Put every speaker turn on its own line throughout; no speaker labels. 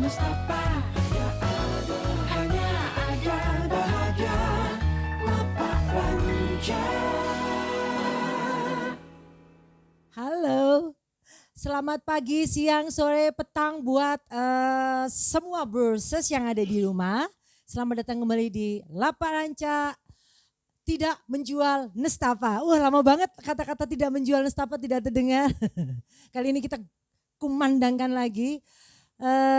Nestapa, hanya ada bahagia Lapak Ranca.
Halo, selamat pagi, siang, sore, petang buat semua Brewers yang ada di rumah. Selamat datang kembali di Lapak Ranca tidak menjual Nestapa. Wah, lama banget kata-kata tidak menjual Nestapa tidak terdengar. Kali ini kita kumandangkan lagi.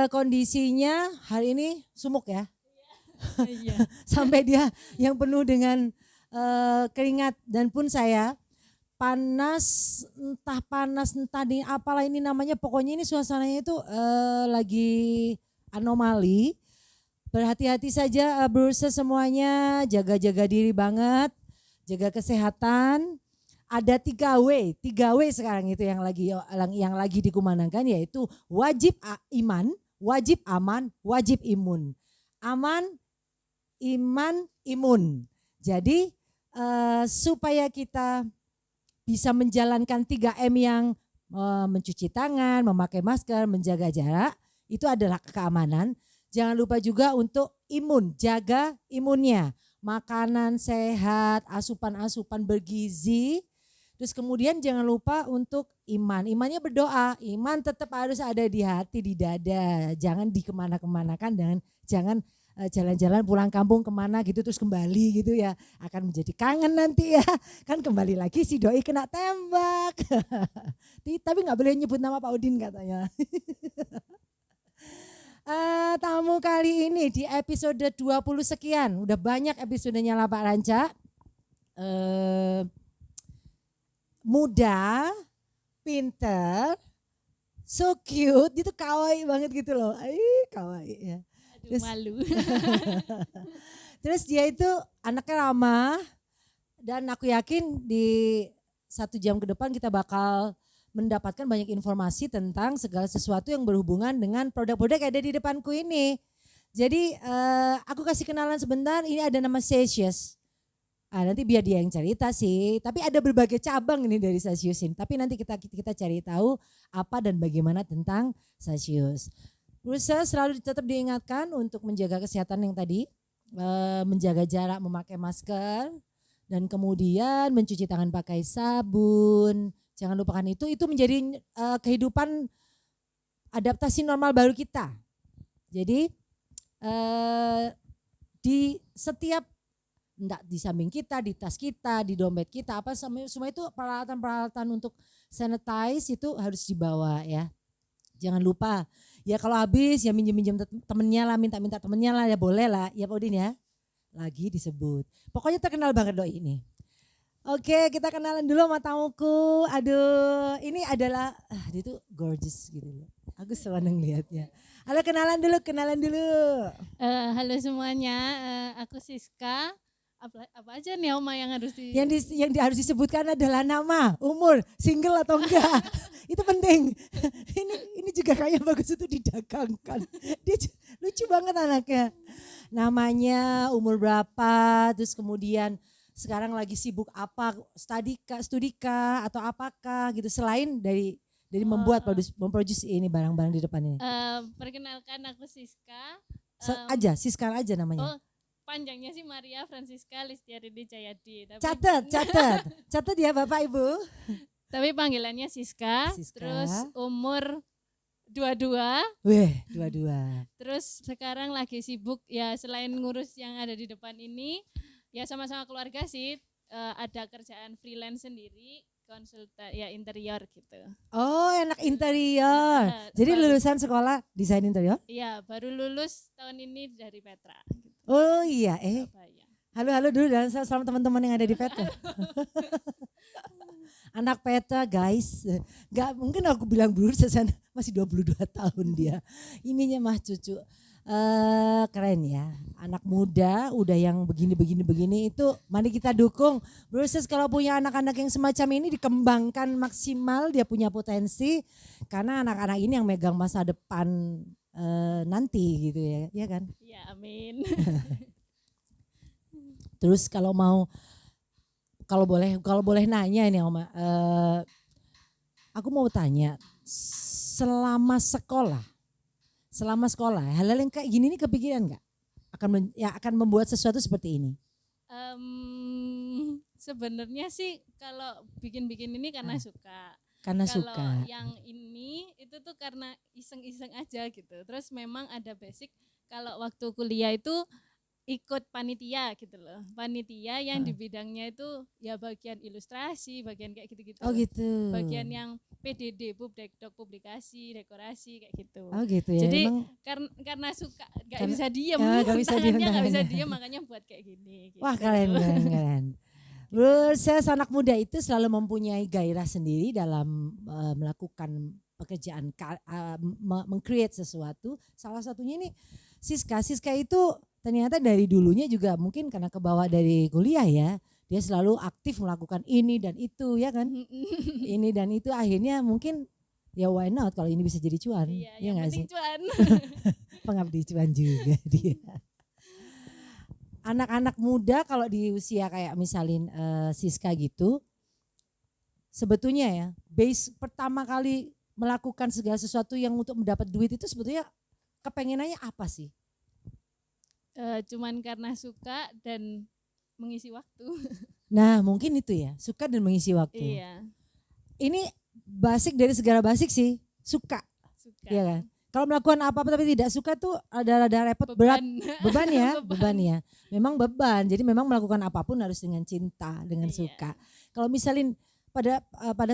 Kondisinya hari ini sumuk ya.
Iya.
Sampai dia yang penuh dengan keringat dan pun saya panas entah nih apalah ini namanya, pokoknya ini suasananya itu lagi anomali. Berhati-hati saja berusaha semuanya, jaga-jaga diri banget, jaga kesehatan. Ada 3W sekarang itu yang lagi dikumandangkan, yaitu wajib iman, wajib aman, wajib imun. Aman, iman, imun. Jadi supaya kita bisa menjalankan 3M yang mencuci tangan, memakai masker, menjaga jarak, itu adalah keamanan. Jangan lupa juga untuk imun, jaga imunnya. Makanan sehat, asupan-asupan bergizi. Terus kemudian jangan lupa untuk iman. Imannya berdoa, iman tetap harus ada di hati, di dada. Jangan dikemana-kemanakan, jangan jalan-jalan pulang kampung kemana gitu terus kembali gitu ya. Akan menjadi kangen nanti ya. Kan kembali lagi si doi kena tembak. Tapi gak boleh nyebut nama Pak Udin katanya. Tamu kali ini di episode 20 sekian. Udah banyak episodenya Lapak Ranca. Muda, pinter, so cute, itu kawaii banget gitu loh. Kawaii ya.
Aduh, malu.
Terus dia itu anaknya ramah dan aku yakin di 1 jam ke depan kita bakal mendapatkan banyak informasi tentang segala sesuatu yang berhubungan dengan produk-produk yang ada di depanku ini. Jadi aku kasih kenalan sebentar, ini ada nama Celsius. Nanti biar dia yang cerita sih, tapi ada berbagai cabang ini dari Celsius ini. Tapi nanti kita cari tahu apa dan bagaimana tentang Celsius. Berusaha selalu tetap diingatkan untuk menjaga kesehatan yang tadi, menjaga jarak, memakai masker, dan kemudian mencuci tangan pakai sabun. Jangan lupakan itu menjadi kehidupan adaptasi normal baru kita. Jadi di setiap, enggak di samping kita, di tas kita, di dompet kita, apa semua itu peralatan-peralatan untuk sanitize itu harus dibawa ya. Jangan lupa, ya kalau habis ya minjem temennya lah, minta temennya lah ya boleh lah, ya Pak Udin ya. Lagi disebut. Pokoknya terkenal banget doi ini. Oke, kita kenalan dulu sama tamuku. Aduh, ini adalah dia tuh gorgeous gitu loh. Aku senang lihatnya. Halo, kenalan dulu.
Halo semuanya, aku Siska. Apa aja nih Oma yang harus
Yang harus disebutkan adalah nama, umur, single atau enggak. Itu penting. Ini juga kayaknya bagus itu didagangkan. Dia lucu banget anaknya. Namanya, umur berapa, terus kemudian sekarang lagi sibuk apa, studika atau apakah gitu, selain dari memproduksi ini barang-barang di depan ini.
Perkenalkan aku Siska.
Siska aja namanya.
Panjangnya sih Maria Francisca Listiaridi Jayadi.
Catat ya Bapak Ibu.
Tapi panggilannya Siska. Terus umur 22.
Weh, 22.
Terus sekarang lagi sibuk ya, selain ngurus yang ada di depan ini, ya sama-sama keluarga sih, ada kerjaan freelance sendiri, konsultan ya interior gitu. Oh,
enak interior. Jadi lulusan sekolah desain interior?
Iya, baru lulus tahun ini dari Petra. Gitu.
Oh iya, halo dulu dan salam teman-teman yang ada di Petra. Anak Petra guys, gak mungkin aku bilang berusaha masih 22 tahun dia. Ininya mah cucu. Keren ya, anak muda udah yang begini itu mari kita dukung. Berusaha kalau punya anak-anak yang semacam ini dikembangkan maksimal, dia punya potensi, karena anak-anak ini yang megang masa depan nanti gitu ya kan?
Ya amin.
Terus kalau boleh nanya ini Oma, aku mau tanya, selama sekolah selama sekolah hal-hal yang kayak gini nih kepikiran nggak akan membuat sesuatu seperti ini?
Sebenarnya sih kalau bikin-bikin ini karena suka.
Karena
Kalau
suka.
yang ini itu tuh karena iseng-iseng aja gitu. Terus memang ada basic kalau waktu kuliah itu ikut panitia gitu loh. Panitia yang di bidangnya itu ya bagian ilustrasi, bagian kayak gitu-gitu.
Oh gitu.
Bagian yang PDD, Pubdekdok, publikasi, dekorasi kayak gitu.
Oh gitu ya.
Jadi
Emang,
karena suka nggak
Karena-
bisa diem,
nggak bisa diem
tangannya nggak bisa
tangannya.
diem makanya buat kayak gini. Gitu.
wah keren. Proses anak muda itu selalu mempunyai gairah sendiri dalam melakukan pekerjaan, meng-create sesuatu. Salah satunya ini Siska itu ternyata dari dulunya juga mungkin karena kebawa dari kuliah ya. Dia selalu aktif melakukan ini dan itu ya kan. Ini dan itu akhirnya mungkin ya why not kalau ini bisa jadi cuan.
Iya,
Ya
yang
nggak
penting
sih?
cuan.
Pengabdi cuan juga dia. Anak-anak muda kalau di usia kayak misalin Siska gitu, sebetulnya ya base pertama kali melakukan segala sesuatu yang untuk mendapat duit itu sebetulnya kepengenannya apa sih?
Cuman karena suka dan mengisi waktu.
Nah mungkin itu ya, suka dan mengisi waktu.
Iya,
Ini basic dari segala basic sih, suka,
suka.
ya kan? Kalau melakukan apa-apa tapi tidak suka tuh ada repot, berat, beban ya, beban ya. Memang beban. Jadi memang melakukan apapun harus dengan cinta, dengan
Iya.
suka. Kalau misalin pada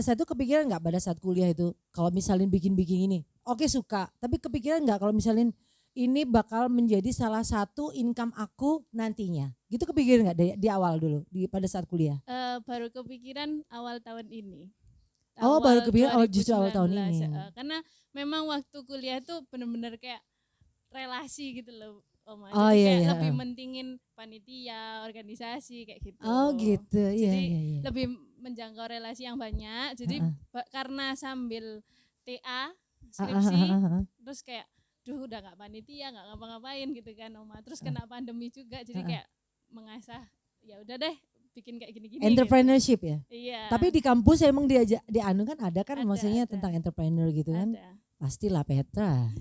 saat itu kepikiran nggak pada saat kuliah itu, kalau misalin bikin ini, oke suka. Tapi kepikiran nggak kalau misalin ini bakal menjadi salah satu income aku nantinya. Gitu kepikiran nggak di awal dulu, pada saat kuliah?
Baru kepikiran awal tahun ini.
Oh, baru kepikiran justru awal tahun
2019,
ini.
Karena memang waktu kuliah tuh benar-benar kayak relasi gitu loh, Oma.
Oh,
Jadi
iya,
kayak
iya.
lebih mentingin panitia, organisasi kayak gitu.
Oh gitu, iya
Jadi
iya.
lebih menjangkau relasi yang banyak. Jadi karena sambil TA skripsi, terus kayak duh udah nggak panitia, nggak ngapa-ngapain gitu kan Oma. Terus kena pandemi juga, jadi kayak mengasah ya udah deh bikin kayak gini-gini.
Entrepreneurship
gitu.
ya.
Iya.
Tapi di kampus emang di anu kan ada kan
Ada,
maksudnya
ada.
tentang entrepreneur gitu kan.
Ada.
Pastilah Petra.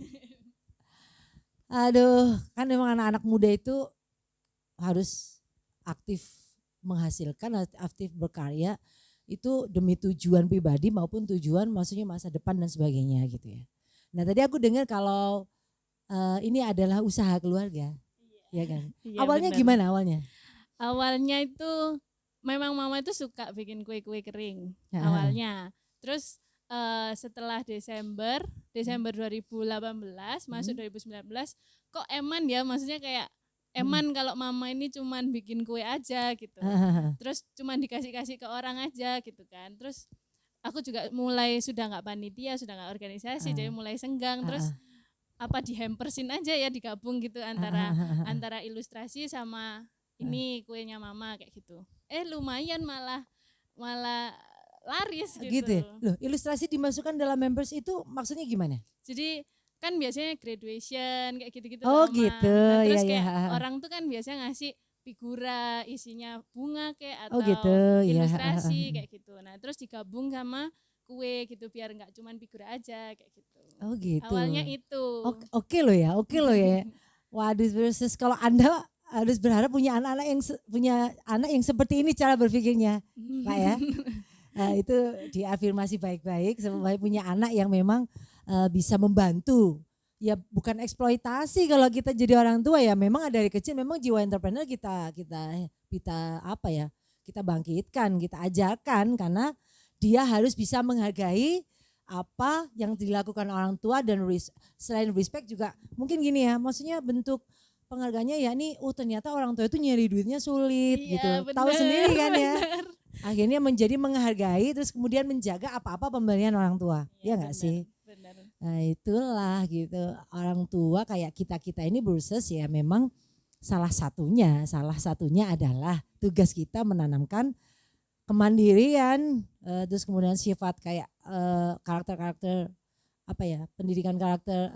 Aduh, kan memang anak-anak muda itu harus aktif menghasilkan, aktif berkarya itu demi tujuan pribadi maupun tujuan maksudnya masa depan dan sebagainya gitu ya. Nah tadi aku dengar kalau ini adalah usaha keluarga, ya kan?
Iya,
Awalnya
benar.
gimana awalnya?
Awalnya itu memang mama itu suka bikin kue-kue kering
Ya.
awalnya. Terus setelah Desember 2018 masuk 2019 kok eman ya, maksudnya kayak eman kalau mama ini cuman bikin kue aja gitu. Terus cuman dikasih-kasih ke orang aja gitu kan. Terus aku juga mulai sudah nggak panitia, sudah nggak organisasi, jadi mulai senggang. Terus apa dihempersin aja ya, digabung gitu antara ilustrasi sama ini kuenya mama kayak gitu. Lumayan malah laris gitu.
Gitu ya? Loh, ilustrasi dimasukkan dalam members itu maksudnya gimana?
Jadi kan biasanya graduation kayak gitu-gitu.
Oh,
Mama.
gitu,
Nah, terus
ya,
kayak
ya.
orang tuh kan biasanya ngasih figura isinya bunga kayak atau
Oh, gitu, ya.
ilustrasi kayak gitu. Nah terus digabung sama kue gitu biar nggak cuman figura aja kayak gitu.
Oh gitu.
Awalnya itu.
Oke loh ya, oke loh ya. Waduh, versus kalau Anda harus berharap punya anak yang seperti ini cara berpikirnya, Pak ya. Nah, itu diafirmasi baik-baik supaya punya anak yang memang bisa membantu. Ya bukan eksploitasi kalau kita jadi orang tua ya, memang dari kecil memang jiwa entrepreneur kita apa ya? Kita bangkitkan, kita ajarkan karena dia harus bisa menghargai apa yang dilakukan orang tua dan selain respect juga mungkin gini ya, maksudnya bentuk penghargaannya ya nih, ternyata orang tua itu nyari duitnya sulit
Iya,
gitu.
bener,
Tahu sendiri kan ya.
bener.
Akhirnya menjadi menghargai terus kemudian menjaga apa-apa pemberian orang tua. Ya enggak sih?
Benar.
Nah, itulah gitu. Orang tua kayak kita-kita ini versus ya memang salah satunya adalah tugas kita menanamkan kemandirian, terus kemudian sifat kayak karakter-karakter apa ya, pendidikan karakter,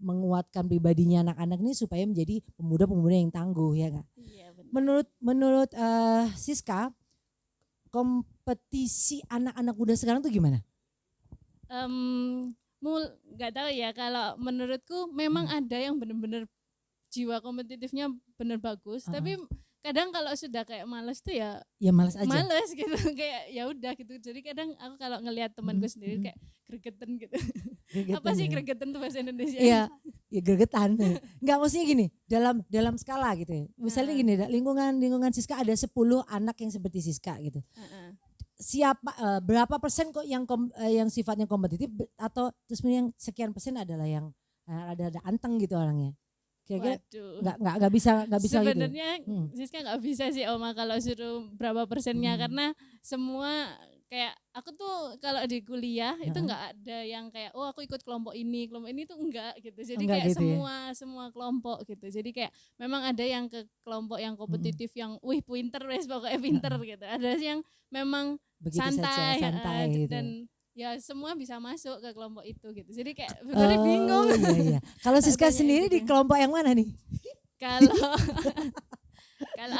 menguatkan pribadinya anak-anak ini supaya menjadi pemuda-pemuda yang tangguh ya kan.
Iya, benar.
Menurut Siska, kompetisi anak-anak muda sekarang tuh gimana?
nggak tahu ya, kalau menurutku memang ada yang benar-benar jiwa kompetitifnya benar bagus, tapi kadang kalau sudah kayak males tuh ya
malas aja.
males gitu kayak ya udah gitu. Jadi kadang aku kalau ngelihat temanku sendiri kayak gregetan gitu. Apa sih gregetan tuh bahasa Indonesia?
Iya, ya gregetan. Enggak, maksudnya gini, dalam skala gitu ya. Misalnya gini, lingkungan Siska ada 10 anak yang seperti Siska gitu. Siapa berapa persen kok yang sifatnya kompetitif, atau terus yang sekian persen adalah yang ada anteng gitu orangnya. Kira-kira nggak bisa
sebenarnya
gitu.
Siska nggak bisa sih Oma kalau suruh berapa persennya, karena semua kayak aku tuh kalau di kuliah itu nggak ada yang kayak aku ikut kelompok ini tuh enggak gitu. Jadi
Enggak
kayak
gitu
semua kelompok gitu. Jadi kayak memang ada yang ke kelompok yang kompetitif yang pinter wes pokoknya pinter gitu. Ada yang memang
begitu
santai,
saja, santai gitu.
Dan ya semua bisa masuk ke kelompok itu gitu. Jadi kayak sebenarnya bingung.
Iya. Kalau Siska sendiri di kelompok yang mana nih?
Kalau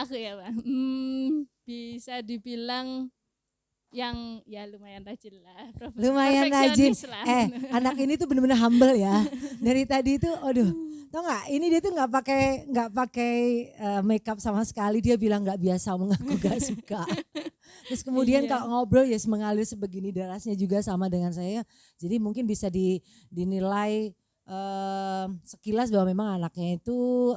aku ya Bang, bisa dibilang yang ya lumayan rajin lah.
Lumayan rajin.
Lah.
Anak ini tuh benar-benar humble ya. Dari tadi itu, tau nggak? Ini dia tuh nggak pakai makeup sama sekali. Dia bilang nggak biasa, mengaku gak suka. Terus kemudian kalau ngobrol ya mengalir sebegini derasnya juga sama dengan saya. Jadi mungkin bisa dinilai sekilas bahwa memang anaknya itu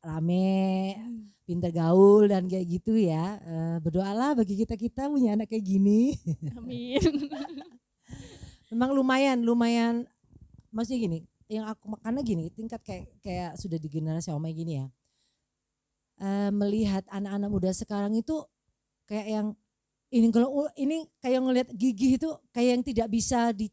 rame, pintar gaul dan kayak gitu ya. Berdoalah bagi kita punya anak kayak gini.
Amin.
Memang lumayan. Maksudnya gini, yang aku karena gini tingkat kayak sudah di generasi Oma gini ya. Melihat anak-anak muda sekarang itu kayak yang ini kayak ngelihat gigih itu kayak yang tidak bisa di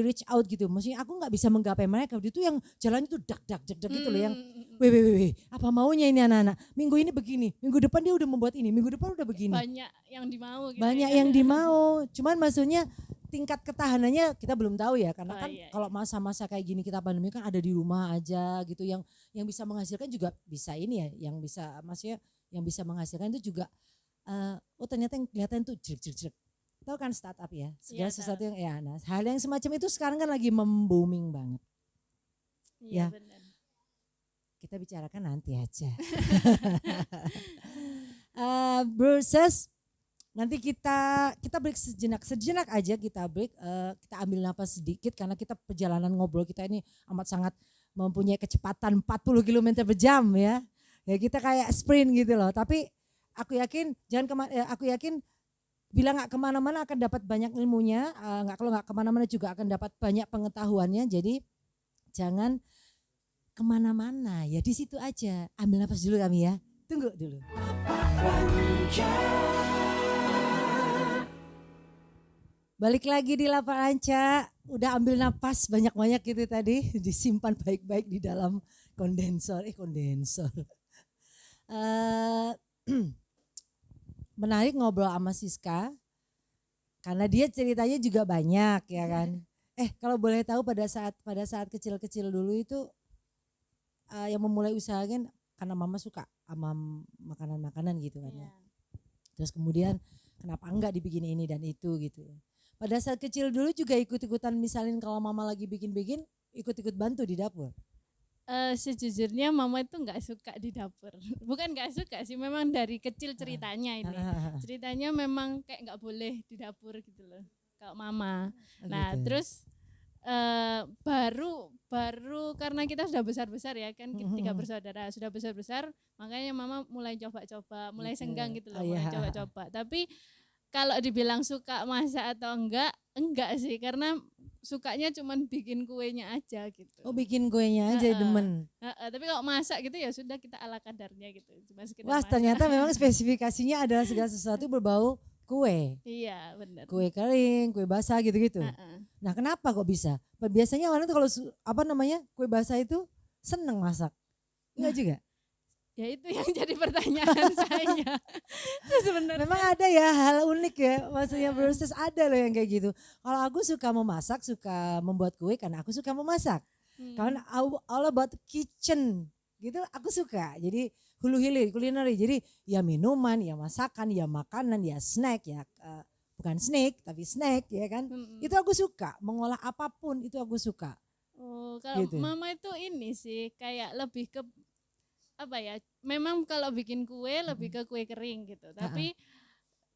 reach out gitu. Maksudnya aku nggak bisa menggapai mereka. Itu yang jalannya tuh dak gitu loh, yang weh apa maunya ini anak-anak. Minggu ini begini, minggu depan dia udah membuat ini, minggu depan udah begini.
Banyak yang dimau gitu.
Banyak yang dimau. Cuman maksudnya tingkat ketahanannya kita belum tahu ya, karena kalau masa-masa kayak gini kita pandemi kan ada di rumah aja gitu, yang bisa menghasilkan juga bisa ini ya, yang bisa maksudnya yang bisa menghasilkan itu juga ternyata yang kelihatan tuh jerik. Tahu kan startup ya, segala sesuatu yang hal yang semacam itu sekarang kan lagi booming banget.
Iya, benar.
Kita bicarakan nanti aja. Versus nanti kita break sejenak aja, kita break, kita ambil napas sedikit karena kita perjalanan ngobrol kita ini amat sangat mempunyai kecepatan 40 km per jam ya. Ya kita kayak sprint gitu loh, tapi aku yakin bila nggak kemana-mana akan dapat banyak ilmunya, kalau nggak kemana-mana juga akan dapat banyak pengetahuannya. Jadi jangan kemana-mana ya, di situ aja. Ambil nafas dulu kami ya, tunggu dulu. Balik lagi di Lapak Ranca, udah ambil nafas banyak-banyak gitu tadi, disimpan baik-baik di dalam kondensor. Menarik ngobrol sama Siska karena dia ceritanya juga banyak ya kan. Kalau boleh tahu pada saat kecil-kecil dulu itu yang memulai usaha kan karena mama suka sama makanan-makanan gitu kan ya. Terus kemudian kenapa enggak dibikin ini dan itu gitu ya. Pada saat kecil dulu juga ikut-ikutan, misalnya kalau mama lagi bikin-bikin ikut-ikut bantu di dapur.
Sejujurnya mama itu nggak suka di dapur. Bukan nggak suka sih, memang dari kecil ceritanya ini. Ceritanya memang kayak nggak boleh di dapur gitu loh kalau mama. Nah gitu. Terus baru karena kita sudah besar-besar ya kan, 3 bersaudara sudah besar-besar, makanya mama mulai coba-coba, mulai senggang gitu loh, mulai coba-coba. Tapi kalau dibilang suka masak atau enggak sih, karena sukanya cuman bikin kuenya aja gitu. Oh, bikin kuenya aja demen. Tapi kalau masak gitu ya sudah, kita ala kadarnya gitu. Cuma
wah, ternyata memang spesifikasinya adalah segala sesuatu berbau kue.
Iya, benar.
Kue kering, kue basah gitu-gitu. Nah, kenapa kok bisa? Biasanya orang tuh kalau kue basah itu seneng masak. Enggak juga?
Ya itu yang jadi pertanyaan saya. Sebenarnya
memang ada ya hal unik ya, maksudnya proses ada loh yang kayak gitu. Kalau aku suka memasak, suka membuat kue karena aku suka memasak. Karena all about kitchen gitu aku suka. Jadi hulu hilir kulineri. Jadi ya minuman, ya masakan, ya makanan, ya snack, ya bukan snake tapi snack ya kan. Itu aku suka, mengolah apapun itu aku suka.
Oh, kalau
Gitu.
mama itu ini sih kayak lebih ke apa ya? Memang kalau bikin kue lebih ke kue kering gitu. Tapi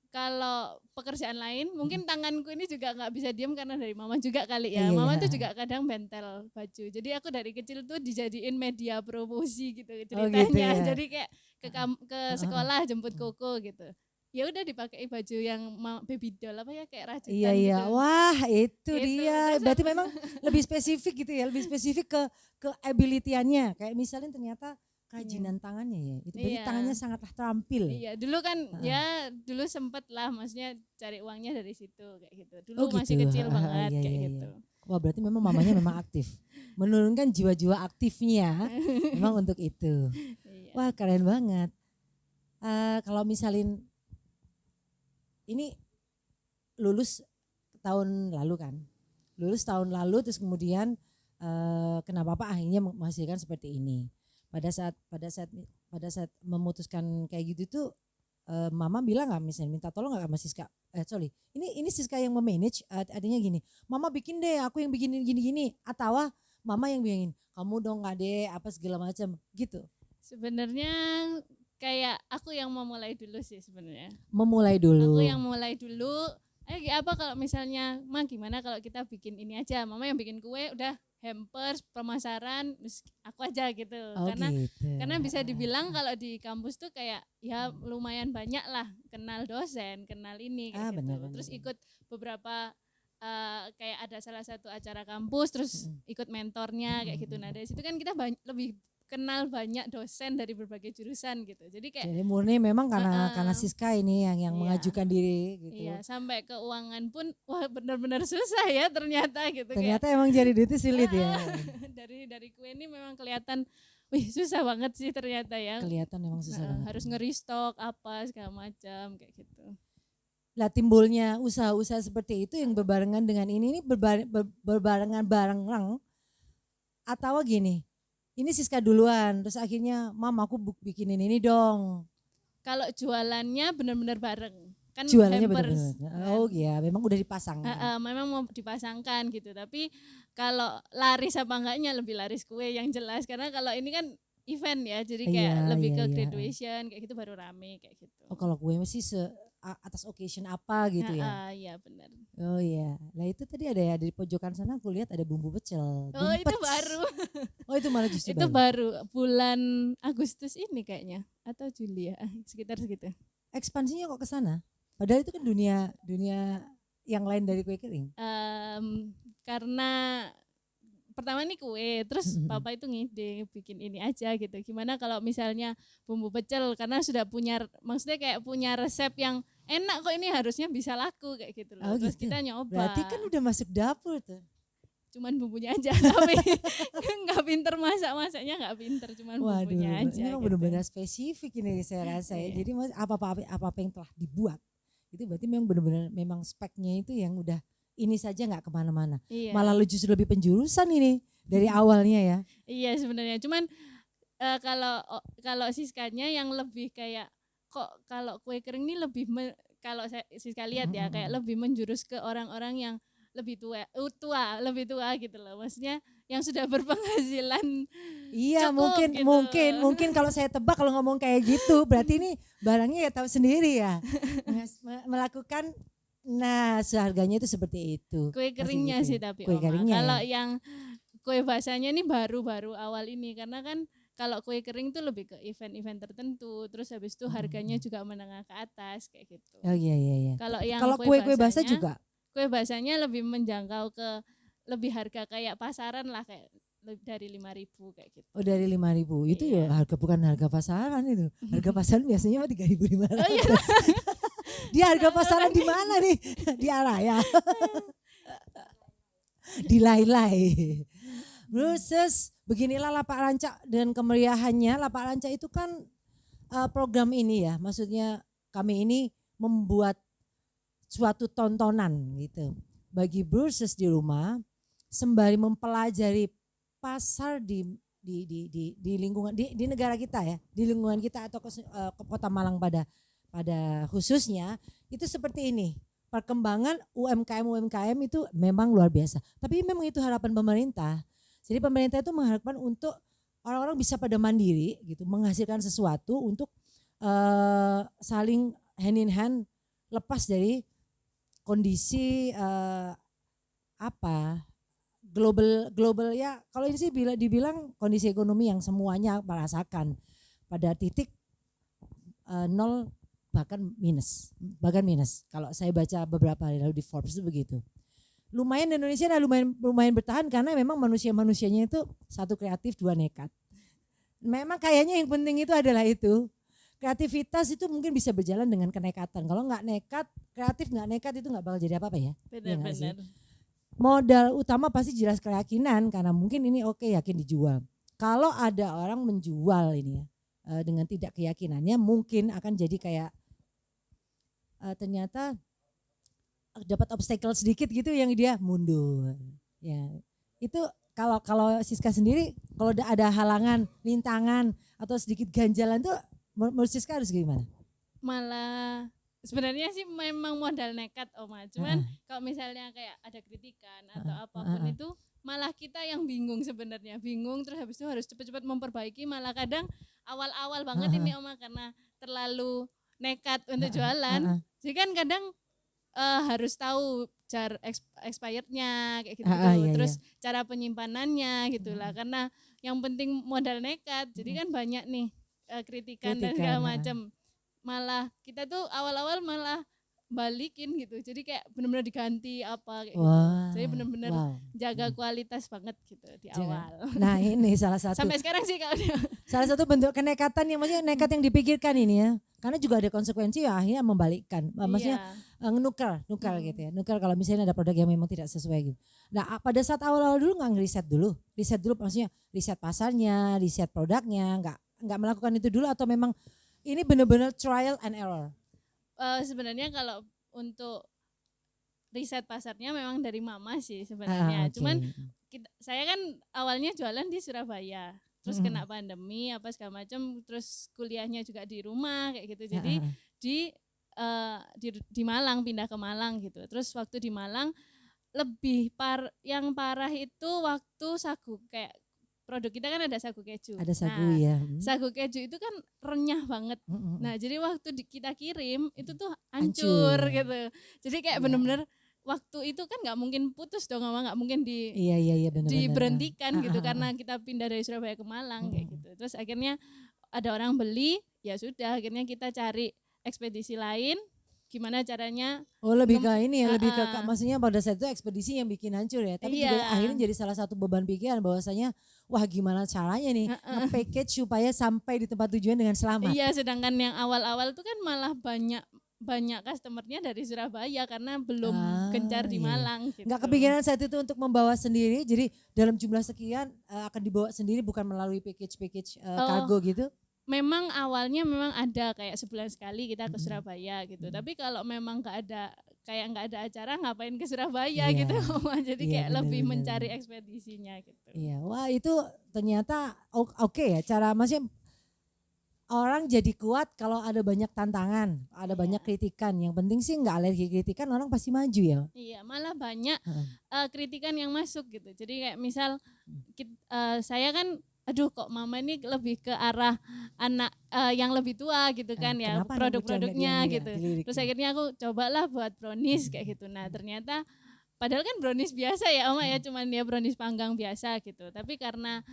kalau pekerjaan lain mungkin tanganku ini juga nggak bisa diam karena dari mama juga kali ya.
Iya,
Mama
iya.
tuh juga kadang bentel baju. Jadi aku dari kecil tuh dijadiin media promosi gitu
Oh,
ceritanya.
gitu ya.
Jadi kayak ke sekolah jemput koko gitu. Ya udah dipakai baju yang baby doll apa ya kayak rajutan
Iya iya,
gitu.
wah itu
Gitu.
dia.
Terus
Berarti memang lebih spesifik gitu ya, lebih spesifik ke ability-nya. Kayak misalnya ternyata kerajinan tangannya ya, itu berarti
Iya.
tangannya sangatlah terampil.
Iya, dulu kan ya dulu sempet lah maksudnya cari uangnya dari situ kayak gitu. Dulu
Oh,
masih
gitu.
kecil banget
Iya,
kayak
iya,
gitu.
Wah berarti memang mamanya memang aktif, menurunkan jiwa-jiwa aktifnya memang untuk itu.
Iya.
Wah keren banget. Kalau misalin ini lulus tahun lalu kan, lulus tahun lalu terus kemudian kenapa Pak akhirnya menghasilkan seperti ini. Pada saat memutuskan kayak gitu tuh Mama bilang nggak misalnya minta tolong nggak sama Siska? Ini Siska yang memanage, artinya gini, Mama bikin deh, aku yang bikin gini-gini, atau Mama yang bikin, kamu dong nggak deh, apa segala macam gitu.
Sebenarnya kayak aku yang memulai dulu sih sebenarnya.
Memulai dulu.
Aku yang mulai dulu. Apa kalau misalnya, gimana kalau kita bikin ini aja? Mama yang bikin kue, udah hampers, pemasaran, terus aku aja gitu.
Oh, gitu.
Karena bisa dibilang kalau di kampus tuh kayak ya lumayan banyak lah kenal dosen, kenal ini kayak gitu.
Benar,
Terus
benar.
ikut beberapa kayak ada salah satu acara kampus, terus ikut mentornya kayak gitu. Nah dari situ kan kita lebih kenal banyak dosen dari berbagai jurusan gitu. Jadi kayak
Jadi murni memang karena Siska ini yang
iya.
mengajukan diri gitu.
Iya, sampai keuangan pun wah benar-benar susah ya ternyata gitu.
Ternyata emang jadi duit itu sulit ya.
Dari kue ini memang kelihatan wih susah banget sih ternyata ya.
Kelihatan memang susah banget.
Harus nge-restock apa segala macam kayak gitu.
Lah timbulnya usaha-usaha seperti itu yang berbarengan dengan ini berbarengan bareng atau gini. Ini Siska duluan, terus akhirnya Mam aku bikinin ini dong.
Kalau jualannya benar-benar bareng. Kan
Jualannya
hampers.
benar-benar. Oh iya, memang udah dipasangkan.
Memang mau dipasangkan gitu. Tapi kalau laris apa enggaknya lebih laris kue yang jelas. Karena kalau ini kan event ya, jadi kayak lebih ke graduation kayak gitu baru rame kayak gitu.
Oh kalau kue masih atas occasion apa gitu ya?
Iya benar.
Oh iya, lah itu tadi ada ya di pojokan sana aku lihat ada bumbu pecel.
Oh itu baru.
Oh itu malah justru
itu baru bulan Agustus ini kayaknya atau Juli ya sekitar segitu.
Ekspansinya kok ke sana? Padahal itu kan dunia yang lain dari kue kering.
Karena pertama nih kue, terus papa itu ngide bikin ini aja gitu. Gimana kalau misalnya bumbu pecel karena sudah punya, maksudnya kayak punya resep yang enak kok ini harusnya bisa laku kayak gitu loh.
Oh,
terus
gitu.
kita nyoba.
Berarti kan udah masuk dapur tuh.
Cuman bumbunya aja tapi nggak pinter masaknya nggak pinter, cuman bumbunya aja.
Ini memang
gitu.
benar-benar spesifik ini saya rasa ya. Jadi apa-apa yang telah dibuat itu berarti memang benar-benar memang speknya itu yang udah ini saja nggak kemana-mana.
Iya.
Malah justru lebih penjurusan ini dari awalnya ya.
Iya sebenarnya, cuman kalau Siskanya yang lebih kayak kok kalau kue kering ini lebih kalau Siska lihat ya kayak lebih menjurus ke orang-orang yang lebih lebih tua gitu loh. Maksudnya yang sudah berpenghasilan.
Iya,
cukup,
mungkin kalau saya tebak kalau ngomong kayak gitu berarti ini barangnya ya tahu sendiri ya. Melakukan seharganya itu seperti itu.
Kue keringnya
gitu.
sih tapi
kue keringnya.
Kalau yang kue basahnya ini baru-baru awal ini karena kan kalau kue kering tuh lebih ke event-event tertentu, terus habis itu harganya juga menengah ke atas kayak gitu.
Oh iya.
Kalau
kue basah juga.
Kue basahnya lebih menjangkau ke lebih harga kayak pasaran lah kayak dari 5.000 kayak gitu.
Oh dari 5.000 itu
iya.
Ya bukan harga pasaran itu. Harga pasaran biasanya mah 3.500.
Oh iya.
Dia harga pasaran di mana nih? Di Araya. Di Lai-Lai. Terus beginilah Lapak Rancak dan kemeriahannya. Lapak Rancak itu kan program ini ya. Maksudnya kami ini membuat suatu tontonan gitu. Bagi Brewers di rumah sembari mempelajari pasar di lingkungan di negara kita ya, di lingkungan kita atau ke Kota Malang pada khususnya itu seperti ini. perkembangan UMKM itu memang luar biasa. Tapi memang itu harapan pemerintah. Jadi pemerintah itu mengharapkan untuk orang-orang bisa pada mandiri gitu, menghasilkan sesuatu untuk saling hand in hand lepas dari kondisi global ya, kalau ini sih dibilang kondisi ekonomi yang semuanya merasakan pada titik nol bahkan minus. Kalau saya baca beberapa hari lalu di Forbes itu begitu. Lumayan Indonesia lumayan bertahan karena memang manusianya itu satu kreatif, dua nekat. Memang kayaknya yang penting itu adalah itu. Kreativitas itu mungkin bisa berjalan dengan kenekatan. Kalau nggak nekat, kreatif nggak nekat itu nggak bakal jadi apa-apa ya.
Benar-benar.
Modal utama pasti jelas keyakinan karena mungkin ini yakin dijual. Kalau ada orang menjual ini ya dengan tidak keyakinannya mungkin akan jadi kayak ternyata dapat obstacle sedikit gitu yang dia mundur. Ya itu kalau Siska sendiri kalau ada halangan, rintangan atau sedikit ganjalan tuh menurut Siska harus gimana?
Malah sebenarnya sih memang modal nekat Oma, cuman kalau misalnya kayak ada kritikan atau apapun itu malah kita yang bingung sebenarnya, terus habis itu harus cepat-cepat memperbaiki, malah kadang awal-awal banget ini Oma karena terlalu nekat untuk jualan. Jadi kan kadang harus tahu cara expirednya kayak gitu, terus cara penyimpanannya gitulah, karena yang penting modal nekat. Jadi kan banyak nih kritikan dan segala macam. Malah kita tuh awal-awal malah balikin gitu, jadi kayak benar-benar diganti apa kayak gitu. Jadi benar-benar jaga kualitas banget gitu di awal.
Nah ini salah satu.
Sampai sekarang sih kalau
salah satu bentuk kenekatan yang maksudnya nekat yang dipikirkan ini ya, karena juga ada konsekuensi ya akhirnya membalikkan, maksudnya nukar gitu ya, nukar kalau misalnya ada produk yang memang tidak sesuai gitu. Nah pada saat awal-awal dulu nggak riset dulu maksudnya riset pasarnya, riset produknya, nggak melakukan itu dulu atau memang ini benar-benar trial and error?
Sebenarnya kalau untuk riset pasarnya memang dari mama sih sebenarnya. Cuman saya kan awalnya jualan di Surabaya, terus kena pandemi apa segala macam, terus kuliahnya juga di rumah kayak gitu. Jadi di Malang, pindah ke Malang gitu. Terus waktu di Malang lebih yang parah itu waktu sagu, kayak produk kita kan ada sagu keju.
Ada sagu ya.
Sagu keju itu kan renyah banget. Nah jadi waktu kita kirim itu tuh hancur gitu. Jadi kayak benar-benar waktu itu kan nggak mungkin putus dong, nggak mungkin diberhentikan gitu karena kita pindah dari Surabaya ke Malang kayak gitu. Terus akhirnya ada orang beli, ya sudah akhirnya kita cari ekspedisi lain. Gimana caranya?
Lebih ke ini ya, lebih ke maksudnya pada saat itu ekspedisi yang bikin hancur ya. Tapi juga akhirnya jadi salah satu beban pikiran bahwasanya wah gimana caranya nih nge-package supaya sampai di tempat tujuan dengan selamat.
Iya, sedangkan yang awal-awal itu kan malah banyak customernya dari Surabaya karena belum gencar di Malang. Gitu.
Nggak kepikiran saat itu untuk membawa sendiri, jadi dalam jumlah sekian akan dibawa sendiri bukan melalui package kargo gitu?
Memang awalnya memang ada kayak sebulan sekali kita ke Surabaya gitu. Tapi kalau memang nggak ada acara ngapain ke Surabaya gitu. Jadi kayak lebih mencari ekspedisinya gitu.
Iya, wah itu ternyata oke ya cara maksudnya orang jadi kuat kalau ada banyak tantangan, ada banyak kritikan. Yang penting sih nggak alergi kritikan, orang pasti maju ya.
Iya, malah banyak kritikan yang masuk gitu. Jadi kayak misal saya kan aduh kok mama ini lebih ke arah anak yang lebih tua gitu kan ya produk-produknya gitu. Terus akhirnya aku cobalah buat brownies kayak gitu. Nah ternyata padahal kan brownies biasa ya Oma ya, cuman dia brownies panggang biasa gitu. Tapi karena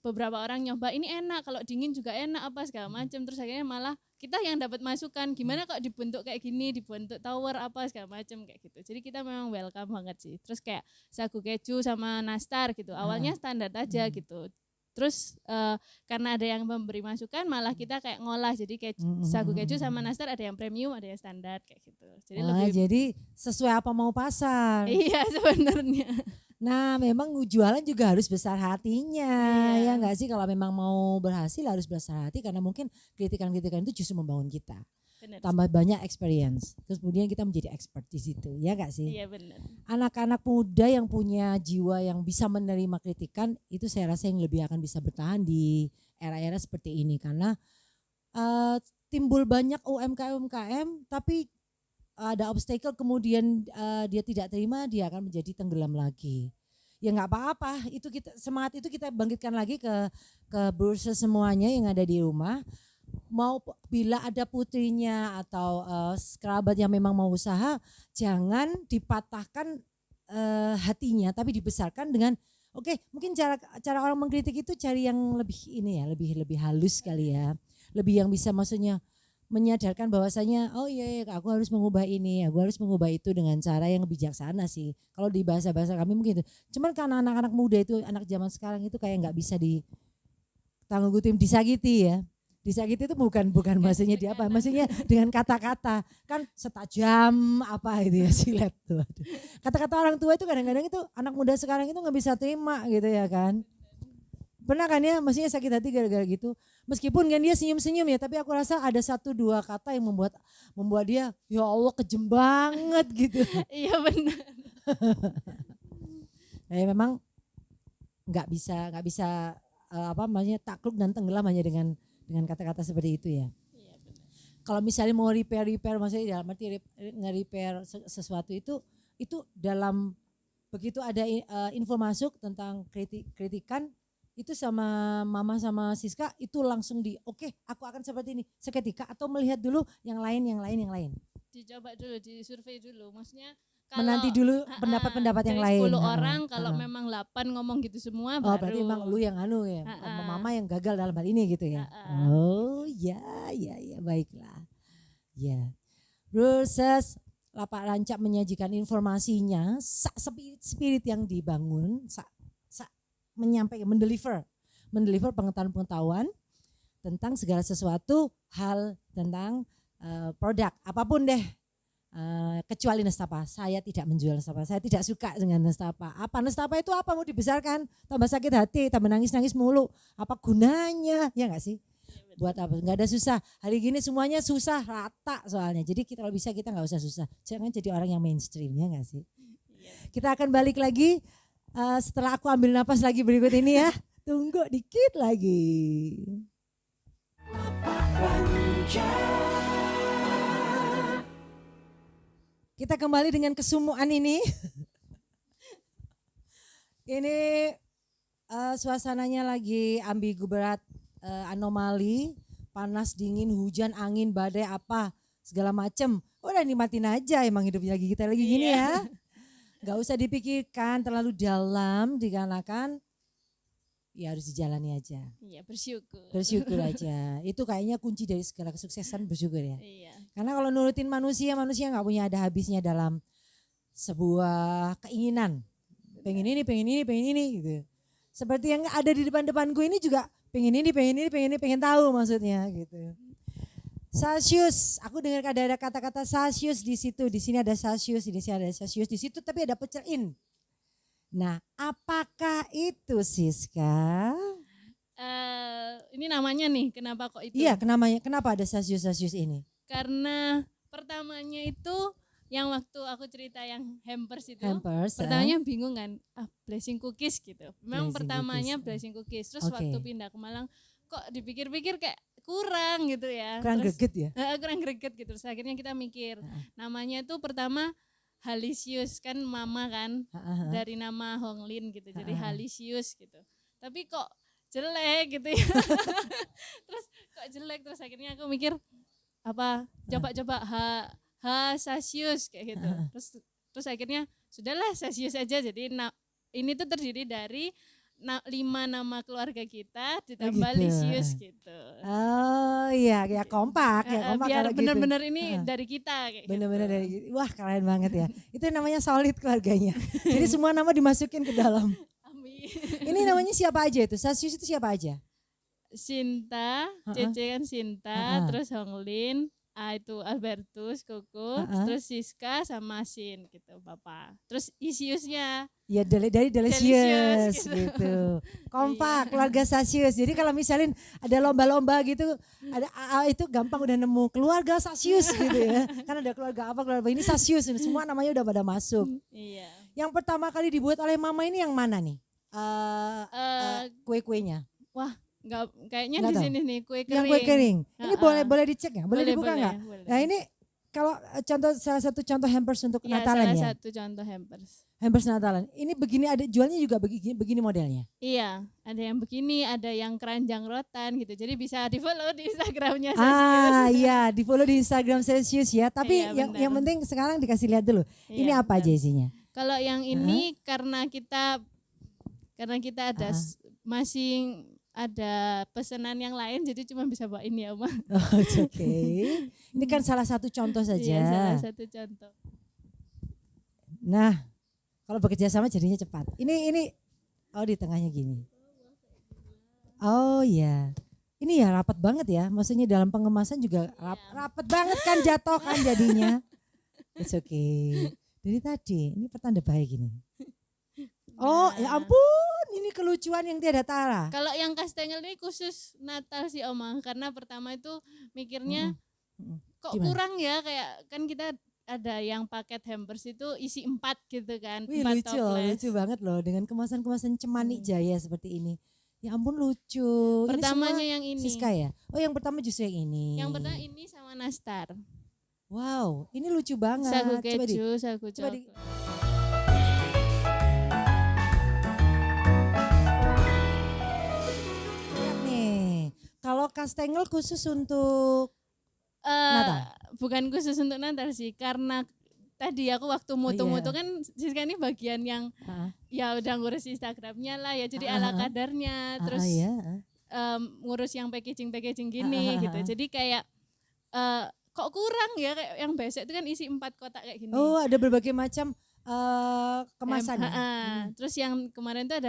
beberapa orang nyoba ini enak, kalau dingin juga enak apa segala macam. Terus akhirnya malah kita yang dapat masukan gimana kok dibentuk kayak gini, dibentuk tower apa segala macam kayak gitu. Jadi kita memang welcome banget sih. Terus kayak sagu keju sama nastar gitu. Awalnya standar aja gitu. Terus karena ada yang memberi masukan malah kita kayak ngolah. Jadi sagu keju sama nastar ada yang premium, ada yang standar kayak gitu. Jadi
jadi sesuai apa mau pasar.
Iya sebenarnya.
Nah memang jualan juga harus besar hatinya ya enggak sih, kalau memang mau berhasil harus besar hati karena mungkin kritikan-kritikan itu justru membangun kita. Bener. Tambah banyak experience, terus kemudian kita menjadi expert di situ, ya enggak sih?
Iya benar.
Anak-anak muda yang punya jiwa yang bisa menerima kritikan itu saya rasa yang lebih akan bisa bertahan di era-era seperti ini karena timbul banyak UMKM tapi ada obstacle kemudian dia tidak terima, dia akan menjadi tenggelam lagi. Ya nggak apa-apa, itu kita semangat itu kita bangkitkan lagi ke bursa semuanya yang ada di rumah. Mau bila ada putrinya atau kerabat yang memang mau usaha, jangan dipatahkan hatinya, tapi dibesarkan dengan mungkin cara orang mengkritik itu cari yang lebih ini ya, lebih halus kali ya, lebih yang bisa maksudnya menyadarkan bahwasanya aku harus mengubah ini, aku harus mengubah itu dengan cara yang bijaksana sih. Kalau di bahasa kami mungkin itu. Cuman karena anak-anak muda itu, anak zaman sekarang itu kayak nggak bisa disakiti ya. Disakiti itu bukan maksudnya dia apa, maksudnya dengan kata-kata kan setajam apa itu ya silet tuh. Kata-kata orang tua itu kadang-kadang itu anak muda sekarang itu nggak bisa terima gitu ya kan. Pernah kan ya, maksudnya sakit hati gara-gara gitu. Meskipun kan dia senyum-senyum ya, tapi aku rasa ada 1-2 kata yang membuat dia ya Allah kejem banget gitu.
Iya benar.
Ya memang nggak bisa takluk dan tenggelam hanya dengan kata-kata seperti itu ya.
Iya benar.
Kalau misalnya mau repair maksudnya dalam arti nge-repair sesuatu itu dalam begitu ada info masuk tentang kritikan itu sama Mama sama Siska itu langsung aku akan seperti ini seketika atau melihat dulu yang lain.
Dicoba dulu, disurvei dulu. Maksudnya kalau
Menanti dulu pendapat-pendapat yang lain.
10 orang kalau memang 8 ngomong gitu semua baru.
Berarti memang lu yang ya, Mama yang gagal dalam hal ini gitu ya. Oh ya, baiklah. Ya. Proses Lapak Rancak menyajikan informasinya, spirit yang dibangun, mendeliver pengetahuan tentang segala sesuatu hal tentang produk apapun deh. Kecuali nestapa, saya tidak menjual nestapa, saya tidak suka dengan nestapa. Nestapa itu apa, mau dibesarkan, tambah sakit hati, tambah nangis mulu, apa gunanya, ya nggak sih? Buat apa? Nggak ada susah. Hari gini semuanya susah rata soalnya. Jadi kalau bisa kita nggak usah susah. Jangan jadi orang yang mainstream, ya nggak sih? Kita akan balik lagi setelah aku ambil napas lagi berikut ini ya. Tunggu dikit lagi. Kita kembali dengan kesumuan ini. Ini suasananya lagi ambigu berat, anomali, panas, dingin, hujan, angin, badai, apa segala macem. Udah nikmatin aja emang hidupnya lagi kita lagi gini ya. Gak usah dipikirkan terlalu dalam dikarenakan ya harus dijalani aja.
Iya, bersyukur.
Bersyukur aja. Itu kayaknya kunci dari segala kesuksesan, bersyukur ya.
Iya.
Karena kalau nurutin manusia gak punya ada habisnya dalam sebuah keinginan. Pengen ini gitu. Seperti yang ada di depanku ini juga pengen tahu maksudnya gitu. Celsius, aku dengar ada kata-kata Celsius di situ, di sini ada Celsius, di sini ada Celsius, di situ tapi ada pecel in. Nah, apakah itu Siska?
Ini namanya nih, kenapa kok itu?
Iya, kenapa ada Celsius ini?
Karena pertamanya itu yang waktu aku cerita yang hampers itu,
Hampers,
pertamanya bingung kan, blessing cookies gitu. Memang
Blessing
pertamanya
cookies.
blessing cookies, terus
Oke.
waktu pindah ke Malang kok dipikir-pikir kayak kurang gitu ya.
Kurang
Terus,
greget ya?
kurang greget gitu. Terus akhirnya kita mikir, namanya itu pertama Halisius kan mama kan, dari nama Honglin gitu, jadi Halisius gitu. Tapi kok jelek gitu ya. Terus kok jelek, terus akhirnya aku mikir coba Sasius kayak gitu. Terus akhirnya sudahlah Sasius aja. Jadi ini tuh terdiri dari 5 nama keluarga kita ditambah
gitu.
Lisius gitu.
Oh iya, ya kompak
Biar
kalau gitu.
benar-benar ini dari kita kayak
Bener-bener
gitu.
dari wah keren banget ya. Itu namanya solid keluarganya. Jadi semua nama dimasukin ke dalam.
Amin.
Ini namanya siapa aja itu? Sasius itu siapa aja?
Sinta, Cece kan Sinta, terus Honglin, itu Albertus, Koko, terus Siska sama Sin gitu Bapak. Terus Isiusnya.
Ya dari Delicious
Delicious,
gitu. Kompak keluarga Sasius. Jadi kalau misalnya ada lomba-lomba gitu, ada itu gampang udah nemu keluarga Sasius gitu ya. Kan ada keluarga ini Sasius, semua namanya udah pada masuk.
Iya.
Yang pertama kali dibuat oleh mama ini yang mana nih? Kue-kuenya.
Wah, kayaknya
Nggak
di
tahu.
sini nih kue kering.
Yang kue kering. Ini boleh dicek ya? Boleh dibuka nggak?
Boleh.
Nah ini kalau salah satu contoh hampers untuk
Ya,
Natalan
salah
ya.
satu contoh hampers.
Hampers Natalan. Ini begini ada jualnya juga begini modelnya.
Iya, ada yang begini, ada yang keranjang rotan gitu. Jadi bisa di-follow di Instagramnya
Ah
Celsius.
iya, di follow di Instagram Celsius ya. Tapi
Iya,
yang
benar.
penting sekarang dikasih lihat dulu. Ini
Iya,
apa aja
benar.
isinya?
Kalau yang ini karena kita ada masih ada pesanan yang lain, jadi cuma bisa bawa ini ya, Oma.
Oh, oke. Ini kan salah satu contoh saja.
Iya, salah satu contoh.
Nah, kalau bekerja sama jadinya cepat. Ini oh di tengahnya gini. Oh iya. Ini ya rapat banget ya. Maksudnya dalam pengemasan juga rapat banget kan jatuh kan jadinya. It's okay. Dari tadi ini pertanda baik gini. Oh, ya ampun, ini kelucuan yang tiada tara.
Kalau yang kastengel ini khusus Natal sih, Oma, karena pertama itu mikirnya kok
Gimana?
kurang ya, kayak kan kita ada yang paket hampers itu isi 4 gitu kan,
Wih
4 toples.
lucu banget loh dengan kemasan-kemasan cemani jaya seperti ini. Ya ampun lucu.
Pertamanya
ini semua
yang ini.
Siska ya? Oh yang pertama justru yang ini.
Yang pertama ini sama nastar.
Wow, ini lucu banget.
Sagu
Coba di-
keju, sagu
coba di-
coklat.
lihat nih. Kalau kastengel khusus untuk Natal?
Bukan khusus untuk Natal sih, karena tadi aku waktu mutu-mutu
iya.
kan Siska ini bagian yang
Ah,
ya udah ngurus Instagramnya lah ya, jadi
Ah,
ala
ah, ah.
kadarnya, terus
iya.
ngurus yang packaging
Ah,
gini
ah,
gitu.
ah.
Jadi kayak kok kurang ya, kayak yang besek itu kan isi 4 kotak kayak gini.
Oh ada berbagai macam kemasan ya?
Terus yang kemarin tuh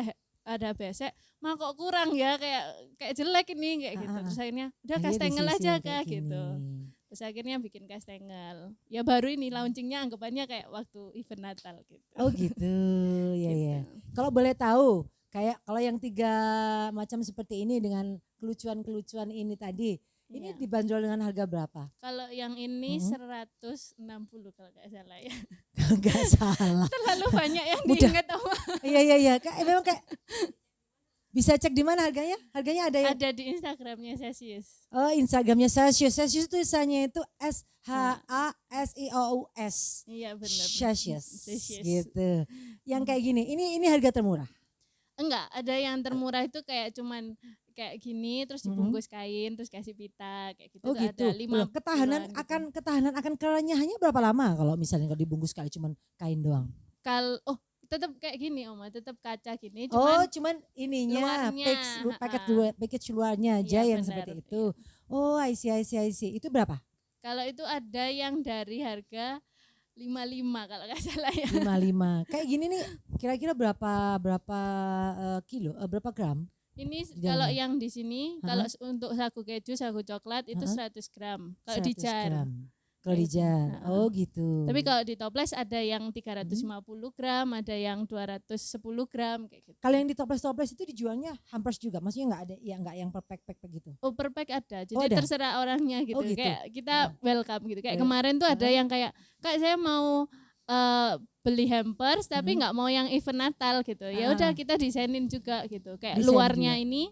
ada besek, mah kok kurang ya, kayak jelek ini kayak gitu. Terus akhirnya udah
Akhirnya
kastengel
disisir
aja
kayak
Kak gitu.
gini.
Terus akhirnya bikin kastengel. Ya baru ini launchingnya anggapannya kayak waktu event Natal gitu.
Oh gitu, ya
Gitu.
ya. Kalau boleh tahu, kayak kalau yang 3 macam seperti ini dengan kelucuan-kelucuan ini tadi, ini
Iya.
dibanderol dengan harga berapa?
Kalau yang ini 160 kalau nggak salah ya.
Enggak salah.
Terlalu banyak yang
Mudah.
diingat Oma.
Iya. Memang kayak bisa cek di mana harganya? Harganya ada ya?
Ada di Instagramnya Celsius.
Oh, Instagramnya Celsius. Celsius tulisannya itu SHASIOUS.
Iya benar.
Celsius.
Celsius.
Gitu. Yang kayak gini, ini harga termurah.
Enggak, ada yang termurah itu kayak cuman kayak gini terus dibungkus kain terus kasih pita kayak gitu.
Oh
Tuh
gitu.
Ada 5
Loh, ketahanan akan kerenyahannya berapa lama kalau misalnya kalau dibungkus kali cuman kain doang?
tetap kayak gini Oma, tetap kaca gini
Oh,
cuman
cuman ininya
luarnya,
package luarnya aja
Iya,
yang
benar,
seperti itu. Oh, I see. Itu berapa?
kalau itu ada yang dari harga 55 kalau nggak salah ya.
55. Kayak gini nih kira-kira berapa kilo? Berapa gram?
Ini
Di
kalau
dalamnya?
yang di sini kalau untuk sagu keju, sagu coklat itu 100 gram. Kalau di
100
jar.
gram. Kalau di jar. Oh, gitu.
Tapi kalau di toples ada yang 350 gram, ada yang 210 gram kayak gitu.
Kalau yang di toples-toples itu dijualnya hampers juga. Maksudnya enggak yang per pack gitu.
Oh, per pack ada. Jadi
Oh, ada?
terserah orangnya gitu.
Oh, gitu.
Kayak kita welcome gitu. Kayak
Well,
kemarin tuh ada yang kayak Kak saya mau beli hampers tapi nggak mau yang event Natal gitu. Ya udah kita desainin juga gitu. Kayak
Desain
luarnya
juga.
ini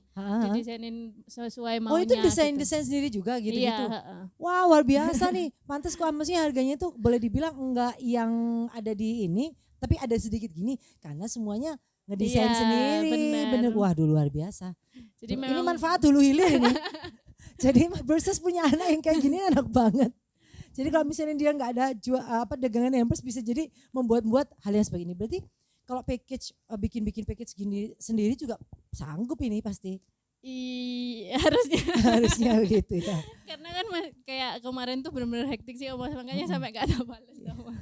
didesainin sesuai maunya.
Oh, itu
gitu.
desain sendiri juga gitu.
Iya,
Wah, luar biasa nih. Pantes kok maksudnya harganya tuh boleh dibilang enggak yang ada di ini, tapi ada sedikit gini karena semuanya ngedesain
Iya,
sendiri.
benar.
Wah, luar biasa.
Jadi
Ini
memang
manfaat hulu hilir ini. Jadi Versus punya anak yang kayak gini enak banget. Jadi kalau misalnya dia nggak ada dagangan hampers bisa jadi membuat hal yang seperti ini. Berarti kalau package bikin package gini sendiri juga sanggup ini pasti.
harusnya.
Harusnya begitu ya.
Karena kan kayak kemarin tuh benar-benar hektik sih Oma, makanya sampai gak ada balas Oma.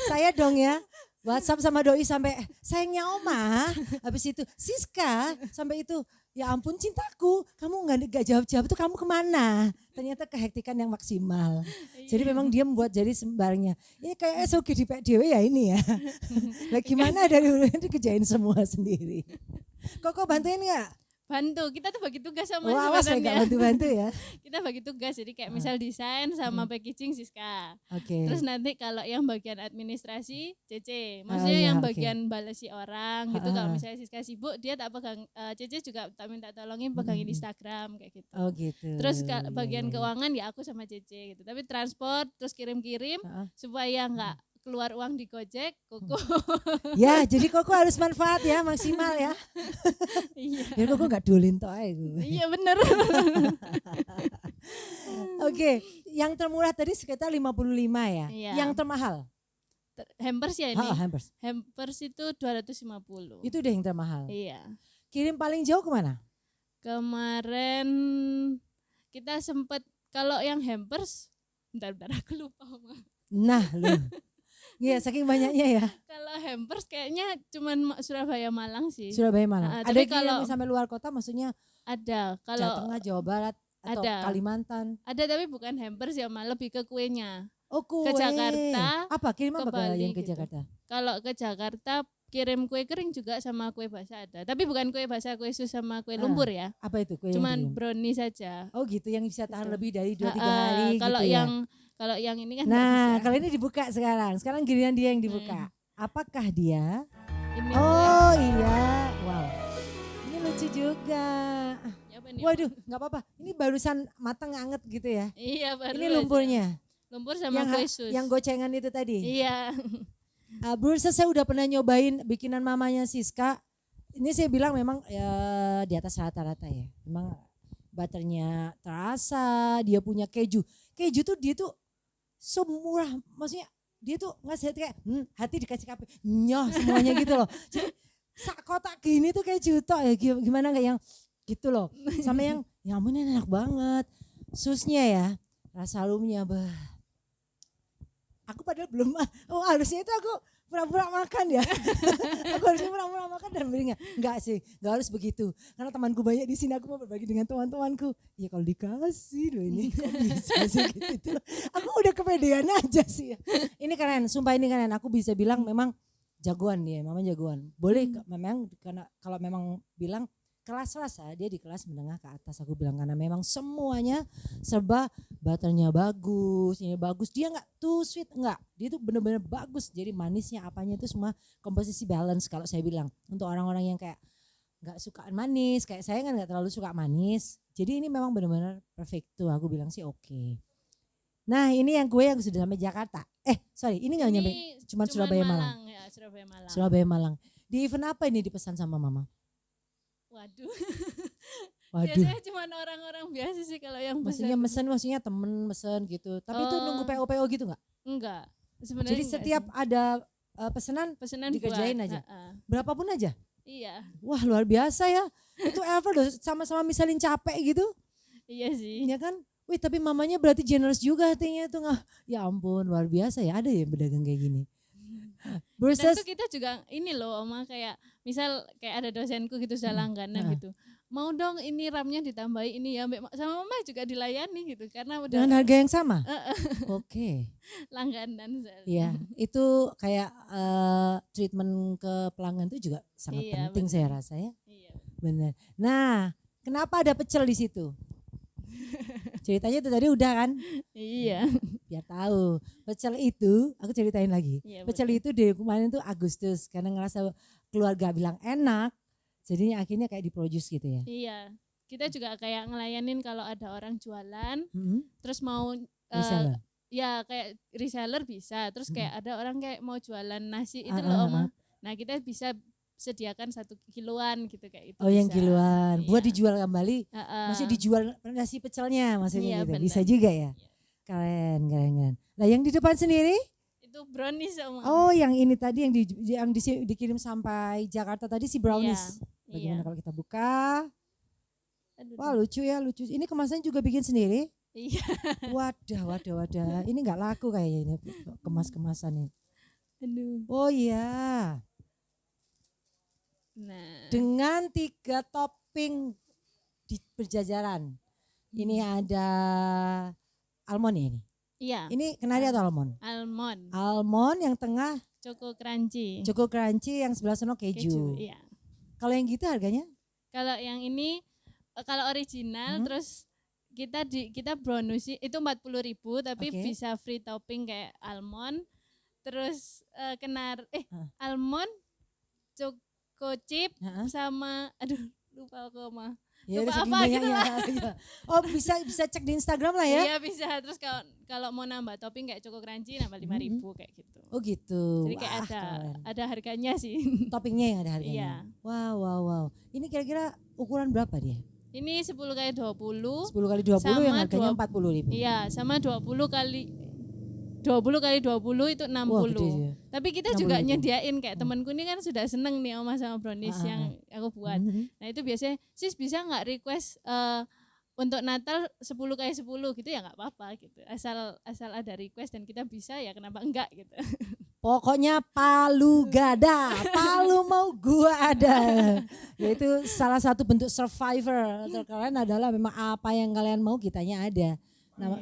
Saya dong ya WhatsApp sama doi sampai sayangnya Oma, habis itu Siska sampai itu ya ampun cintaku, kamu nggak jawab tuh kamu kemana? Ternyata kehektikan yang maksimal. Jadi memang dia membuat jadi sembarangnya. Ini kayak SOG di PDW ya ini ya. Lah gimana dari dulu dikerjain semua sendiri. Kok bantuin nggak?
bantu. Kita tuh bagi tugas sama
Wah, awas ya,
sebenarnya.
gak bantu-bantu ya.
Kita bagi tugas, jadi kayak misal desain sama packaging Siska.
Oke.
Terus nanti kalau yang bagian administrasi Cece, maksudnya
iya,
yang
oke.
bagian balesi orang gitu. Kalau misalnya Siska sibuk, dia tak pegang, Cece juga tak minta tolongin pegangin Instagram kayak gitu.
Oh gitu.
Terus
Iya,
bagian
iya, iya.
keuangan ya aku sama Cece gitu. Tapi transport terus kirim-kirim supaya nggak keluar uang di Gojek, Koko.
Ya, jadi Koko harus manfaat ya, maksimal ya.
Iya.
Biar Koko gak dolin toh aja.
Iya bener.
Oke, yang termurah tadi sekitar 55 ya.
Iya.
Yang termahal?
Hampers ya ini.
Hampers.
Hampers itu 250.
Itu udah yang termahal.
Iya.
Kirim paling jauh kemana?
Kemarin kita sempet kalau yang hampers, bentar aku lupa.
Nah, lu. Iya, saking banyaknya ya.
Kalau hampers kayaknya cuman Surabaya Malang sih.
Surabaya Malang. Ada
tapi
kalau sampai luar kota, maksudnya
ada.
Jawa
Kalau
Tengah, Jawa Barat, atau
ada.
Kalimantan.
Ada tapi bukan hampers ya, malah lebih ke kuenya.
Oh, kue.
Ke Jakarta.
Apa? Kirim
ke
apa
Bali
yang ke
gitu.
Jakarta?
Kalau ke Jakarta kirim kue kering juga sama kue basah ada. Tapi bukan kue basah, kue sus sama kue lumpur ya.
Apa itu kue?
Cuman
yang
brownie saja.
oh gitu, yang bisa tahan
Gitu.
lebih dari 2-3 hari
Kalau
gitu ya.
kalau yang ini kan nggak
Nah,
bisa.
kalau ini dibuka sekarang. Sekarang giliran dia yang dibuka. Apakah dia?
Ini
Oh iya, wow. Ini lucu juga.
apa nih?
Waduh, nggak apa-apa. Ini barusan matang anget gitu ya.
Iya baru
Ini
aja.
lumpurnya.
Lumpur sama kue sus.
Yang gocengan itu tadi.
Iya.
Bursa saya udah pernah nyobain bikinan mamanya Siska. Ini saya bilang memang ya, di atas rata-rata ya. Memang butternya terasa, dia punya keju. Keju tuh dia tuh semurah, maksudnya dia tuh ngasih hati kayak hati dikasih kafe, nyoh semuanya gitu loh. Jadi sak kotak gini tuh kayak juta ya, gimana nggak yang gitu loh. Sama yang ya ampun ini enak banget. Susnya ya, rasa lumnya aku padahal belum, oh harusnya itu aku pura-pura makan ya. Aku harusnya pura-pura makan dan beli enggak sih, enggak harus begitu. Karena temanku banyak di sini, aku mau berbagi dengan teman-temanku. Ya kalau dikasih loh ini kok bisa sih gitu. Aku udah kepedean aja sih. Ini keren, sumpah ini keren. Aku bisa bilang memang jagoan dia, memang jagoan. Boleh memang karena kalau memang bilang kelas dia di kelas menengah ke atas, aku bilang, karena memang semuanya serba butternya bagus, ini bagus, dia nggak too sweet, enggak, dia tuh bener-bener bagus, jadi manisnya apanya itu semua komposisi balance. Kalau saya bilang untuk orang-orang yang kayak nggak suka manis, kayak saya kan nggak terlalu suka manis, jadi ini memang bener-bener perfect tuh, aku bilang sih oke. Nah ini yang gue yang sudah sampai Jakarta, sorry ini nggak nyampe, cuma Surabaya Malang.
Ya, Surabaya Malang.
Surabaya Malang. Di event apa ini dipesan sama mama?
Waduh.
Waduh.
Biasanya cuma orang-orang biasa sih kalau yang
Maksudnya temen mesen gitu. Tapi itu nunggu PO gitu nggak?
Enggak. Sebenarnya
Jadi setiap ada pesanan dikerjain
buat,
aja. Berapapun aja.
Iya.
Wah luar biasa ya. Itu effort loh, sama-sama misalin capek gitu.
Iya sih.
Ya kan? Wih tapi mamanya berarti generous juga hatinya tuh nggak. Ya ampun luar biasa ya, ada ya berdagang kayak gini.
Dan tuh kita juga ini loh Oma, kayak misal kayak ada dosenku gitu sudah langganan gitu. Mau dong ini RAM-nya ditambahi ini ya, sama mama juga dilayani gitu karena udah
dengan harga yang sama. Oke.
Langganan.
Iya, itu kayak treatment ke pelanggan itu juga sangat penting
bener.
saya rasa ya.
Iya.
Benar. Nah, kenapa ada pecel di situ? Ceritanya itu tadi udah kan?
Iya.
Biar tahu. Pecel itu, aku ceritain lagi.
Iya,
pecel itu dari kemarin tuh Agustus karena ngerasa keluarga bilang enak. Jadinya akhirnya kayak diproduce gitu ya.
Iya. Kita juga kayak ngelayanin kalau ada orang jualan, terus mau
Reseller.
ya kayak reseller bisa. Terus kayak ada orang kayak mau jualan nasi itu loh Oma. Nah kita bisa sediakan 1 kiloan gitu kayak itu.
Oh yang kiloan, buat
Iya.
dijual kembali. Maksudnya dijual nasi pecelnya maksudnya
Iya,
gitu.
bener.
Bisa juga ya. Keren. Nah yang di depan sendiri?
Itu brownies Oma.
Oh yang ini tadi yang dikirim sampai Jakarta tadi si brownies.
Iya.
Bagaimana kalau kita buka?
Aduh,
Wah lucu ya, lucu. Ini kemasannya juga bikin sendiri?
Iya.
Wadah. Ini nggak laku kayaknya ini kemasannya.
Aduh.
Oh iya.
Nah.
Dengan 3 topping di berjajaran. Ini ada almond ya ini.
Iya.
Ini kenari atau almond?
Almond.
Almond yang tengah
Choco crunchy.
choco crunchy, yang sebelah sana keju.
Iya.
Kalau yang gitu harganya?
Kalau yang ini kalau original terus kita bonus itu 40.000 tapi
Oke.
bisa free topping kayak almond, terus almond, choco chip
Heeh.
sama aduh lupa aku mah.
Ya udah
Lupa
saking
apa gitu
banyaknya. Iya. Oh bisa cek di Instagram lah ya.
Iya bisa. Terus kalau mau nambah topping kayak choco crunchy nambah 5.000 kayak gitu.
Oh gitu.
Jadi kayak
Wah, keren.
ada harganya sih.
Toppingnya yang ada harganya.
Iya.
Wow. Ini kira-kira ukuran berapa dia?
Ini 10 kali 20.
10 kali 20
Sama
yang harganya 40.000.
Iya, sama 20 kali 20 itu 60.
Wah, gede dia.
Tapi kita juga
60.000.
nyediain kayak temanku ini kan sudah seneng nih Oma sama brownies yang aku buat. Nah, itu biasanya sis bisa nggak request untuk Natal 10 kali 10 gitu ya nggak apa-apa gitu. Asal ada request dan kita bisa ya kenapa enggak gitu.
Pokoknya palu gada, palu mau gua ada. Yaitu salah satu bentuk survivor terkeren adalah memang apa yang kalian mau kitanya ada. Nama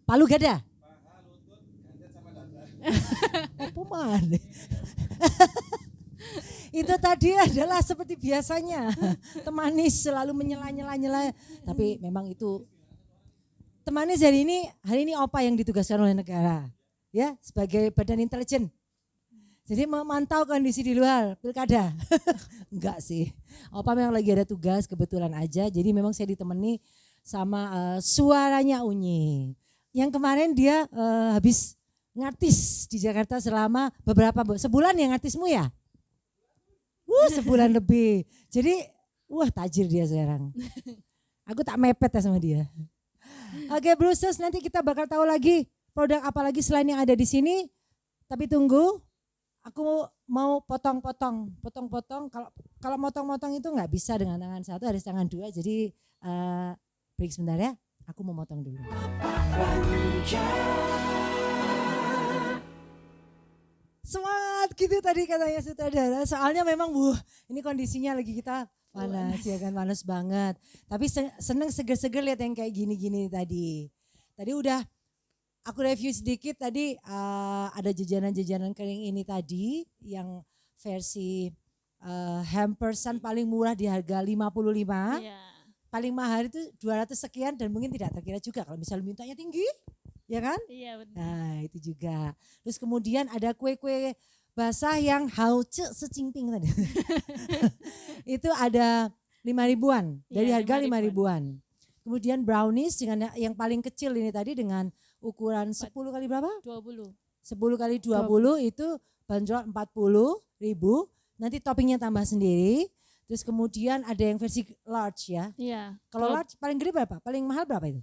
palu gada. Apa mana? Itu tadi adalah seperti biasanya. Temanis selalu menyela-nyela. Tapi memang itu Temanis hari ini Opa yang ditugaskan oleh negara. Ya, sebagai badan intelijen. Jadi memantau kondisi di luar pilkada. Enggak sih. Opa memang lagi ada tugas kebetulan aja. Jadi memang saya ditemani sama suaranya Unyi. Yang kemarin dia habis ngartis di Jakarta selama sebulan ya ngartismu ya? Sebulan lebih. Jadi tajir dia sekarang. Aku tak mepet ya sama dia. Oke Bruces, nanti kita bakal tahu lagi produk apa lagi selain yang ada di sini. Tapi tunggu, aku mau potong-potong. Kalau motong-motong itu nggak bisa dengan tangan satu, harus tangan dua. Jadi break sebentar ya. Aku mau motong dulu. Semangat gitu tadi katanya sutradara. Soalnya memang ini kondisinya lagi kita panas ya kan, panas banget. Tapi seneng seger-seger lihat yang kayak gini-gini tadi. Tadi udah aku review sedikit tadi ada jajanan-jajanan kering ini tadi yang versi hampersan paling murah di harga 55.
Iya.
Paling mahal itu 200 sekian dan mungkin tidak terkira juga kalau misalnya mintanya tinggi. Ya kan?
Iya betul.
Nah itu juga. Terus kemudian ada kue-kue basah yang hauce secingping tadi. Itu ada 5.000-an, dari
Iya,
harga
5.000-an.
5.000-an. Kemudian brownies dengan yang paling kecil ini tadi dengan ukuran 10 kali berapa?
20.
10 kali 20 itu bandrol 40.000. Nanti toppingnya tambah sendiri. Terus kemudian ada yang versi large ya.
Iya.
Kalau large paling gede berapa? Paling mahal berapa itu?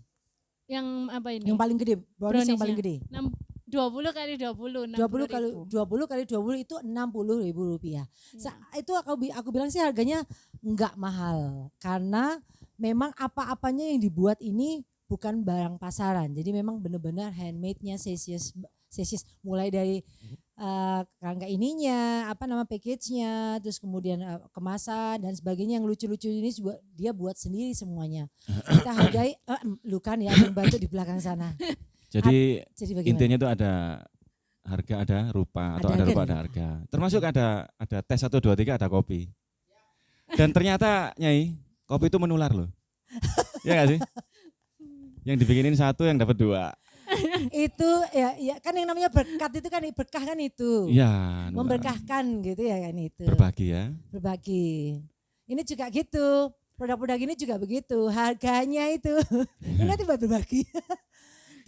Yang apa ini?
Yang paling gede, brownies yang paling gede.
20 kali 20,
20 kali 20 itu 60.000 rupiah. Itu aku bilang sih harganya enggak mahal karena memang apa-apanya yang dibuat ini bukan barang pasaran. Jadi memang benar-benar handmade-nya Celsius mulai dari kerangka ininya, package-nya, terus kemudian kemasan dan sebagainya yang lucu-lucu ini dia buat sendiri semuanya. Kita hargai lukan ya yang bantu di belakang sana.
Jadi
bagaimana?
intinya itu ada harga, ada rupa, atau ada rupa, ada harga. Termasuk ada tes 1, 2, 3, ada kopi. Dan ternyata Nyai, kopi itu menular loh. Iya gak sih? Yang dibikinin 1 yang dapat 2.
Itu ya kan yang namanya berkat itu kan berkah kan itu.
Iya.
Memberkahkan gitu ya kan itu.
Berbagi ya.
Berbagi. Ini juga gitu. Produk-produk ini juga begitu. Harganya itu. Ini nanti buat berbagi.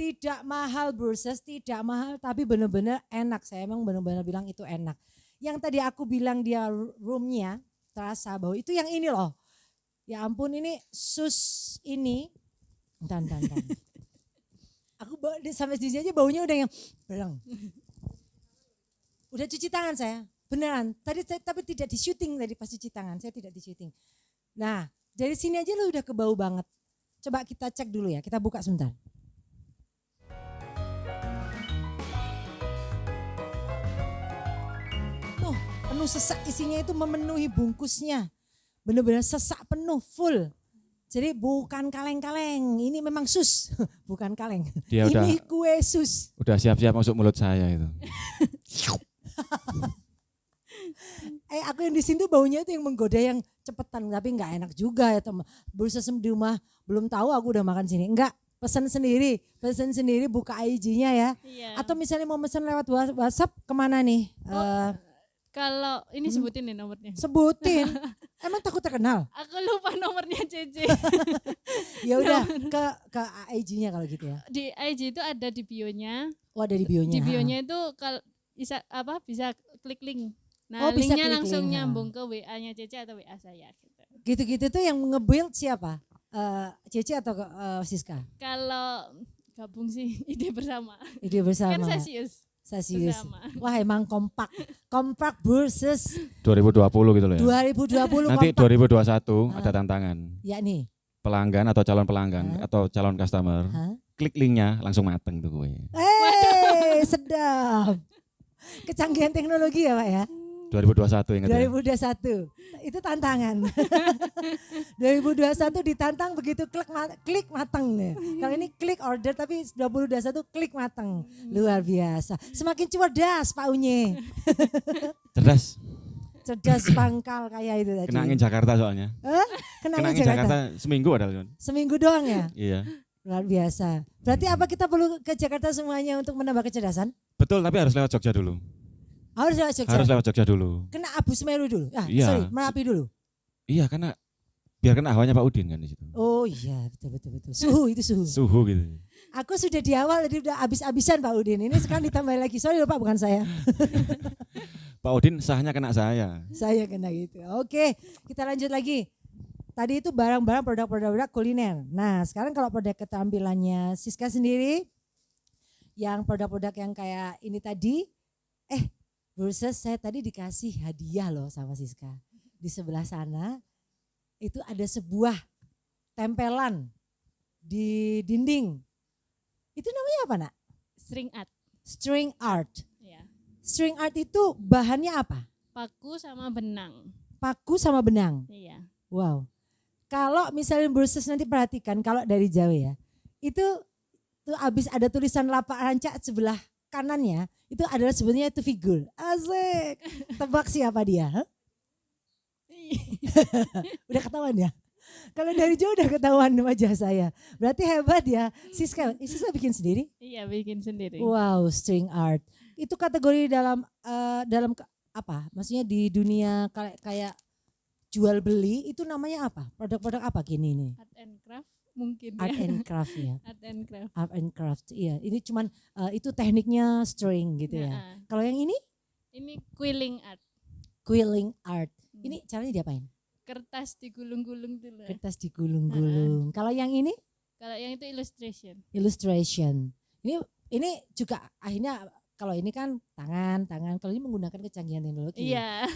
Tidak mahal Bruces, tidak mahal tapi benar-benar enak. Saya emang benar-benar bilang itu enak. Yang tadi aku bilang dia roomnya terasa bau itu yang ini loh. Ya ampun ini sus ini. Dan. Aku sampai di sini aja baunya udah yang berang. Udah cuci tangan saya, beneran. Tapi tidak di syuting tadi pas cuci tangan, saya tidak di syuting. Nah dari sini aja lo udah kebau banget. Coba kita cek dulu ya, kita buka sebentar. Tuh penuh sesak isinya itu memenuhi bungkusnya. Bener-bener sesak penuh, full. Jadi bukan kaleng-kaleng, ini memang sus, bukan kaleng.
Dia
ini kue sus.
Udah siap-siap masuk mulut saya itu.
Aku yang di sini tuh baunya itu yang menggoda yang cepetan tapi nggak enak juga ya teman. Berusaha di rumah belum tahu aku udah makan sini. Enggak, pesan sendiri buka IG-nya ya.
Iya.
Atau misalnya mau pesan lewat WhatsApp kemana nih?
Kalau ini sebutin nih nomornya.
Sebutin. Emang takut terkenal?
Aku lupa nomornya Cece.
Ya udah ke IG-nya kalau gitu ya.
Di IG itu ada di bio-nya.
Oh ada di bio-nya.
Di bio-nya itu kalau bisa klik link. Nah,
bisa
linknya
klik
langsung
link,
nyambung ke WA-nya Cece atau WA saya gitu.
Gitu-gitu tuh yang nge-build siapa? Cece atau Siska?
Kalau gabung sih ide bersama.
Ide bersama.
Kan Sasius.
Bersama. Wah emang kompak versus
2020 gitu loh ya.
2020
Nanti
kompak.
2021 ada tantangan.
Ya nih.
Pelanggan atau calon pelanggan atau calon customer. Klik linknya langsung mateng tuh kue.
Sedap. Kecanggihan teknologi ya Pak ya.
2021 ingat ya.
2021 itu tantangan. 2021 ditantang begitu klik matang ya. Kalau ini klik order tapi 2021 klik matang. Luar biasa. Semakin cerdas Pak Unye. Cerdas pangkal kayak itu tadi.
Kena angin Jakarta soalnya.
Kena
angin Jakarta seminggu adalah.
Seminggu doang ya?
Iya.
Luar biasa. Berarti apa kita perlu ke Jakarta semuanya untuk menambah kecerdasan?
Betul, tapi harus lewat Jogja dulu.
Harus lewat Jogja.
Harus lewat Jogja dulu.
Kena Abu Semeru dulu.
Iya.
Sorry, Merapi dulu.
Iya, karena biar kena hawanya Pak Udin kan di situ.
Oh iya, betul. Suhu itu suhu.
Suhu gitu.
Aku sudah di awal jadi udah habis-habisan Pak Udin. Ini sekarang ditambah lagi. Sorry loh Pak, bukan saya.
Pak Udin sahnya kena saya.
Saya kena gitu. Oke, kita lanjut lagi. Tadi itu barang-barang produk-produk kuliner. Nah, sekarang kalau produk keterampilannya Siska sendiri, yang produk-produk yang kayak ini tadi, versus saya tadi dikasih hadiah loh sama Siska. Di sebelah sana itu ada sebuah tempelan di dinding. Itu namanya apa nak?
String art.
String art.
Ya.
String art itu bahannya apa?
Paku sama benang.
Paku sama benang.
Iya.
Wow. Kalau misalnya versus nanti perhatikan kalau dari jauh ya. Itu tuh abis ada tulisan lapak rancak sebelah kanannya, itu adalah sebenarnya itu figur. Asik. Tebak siapa dia? Huh? Udah ketahuan ya? Kalau dari jauh udah ketahuan wajah saya. Berarti hebat ya. Siska bikin sendiri?
Iya, bikin sendiri.
Wow, string art. Itu kategori dalam apa? Maksudnya di dunia kayak jual beli itu namanya apa? Produk-produk apa gini nih?
Art and craft mungkin
Art
ya.
and craft ya.
Art and craft.
Art and craft. Iya, ini cuman itu tekniknya string gitu ya. Kalau yang ini?
Ini quilling art.
Quilling art. Ini caranya diapain?
Kertas digulung-gulung dulu.
Kertas digulung-gulung. Kalau yang ini?
Kalau yang itu illustration.
Illustration. Ini juga akhirnya kalau ini kan tangan. Kalau ini menggunakan kecanggihan teknologi.
Iya.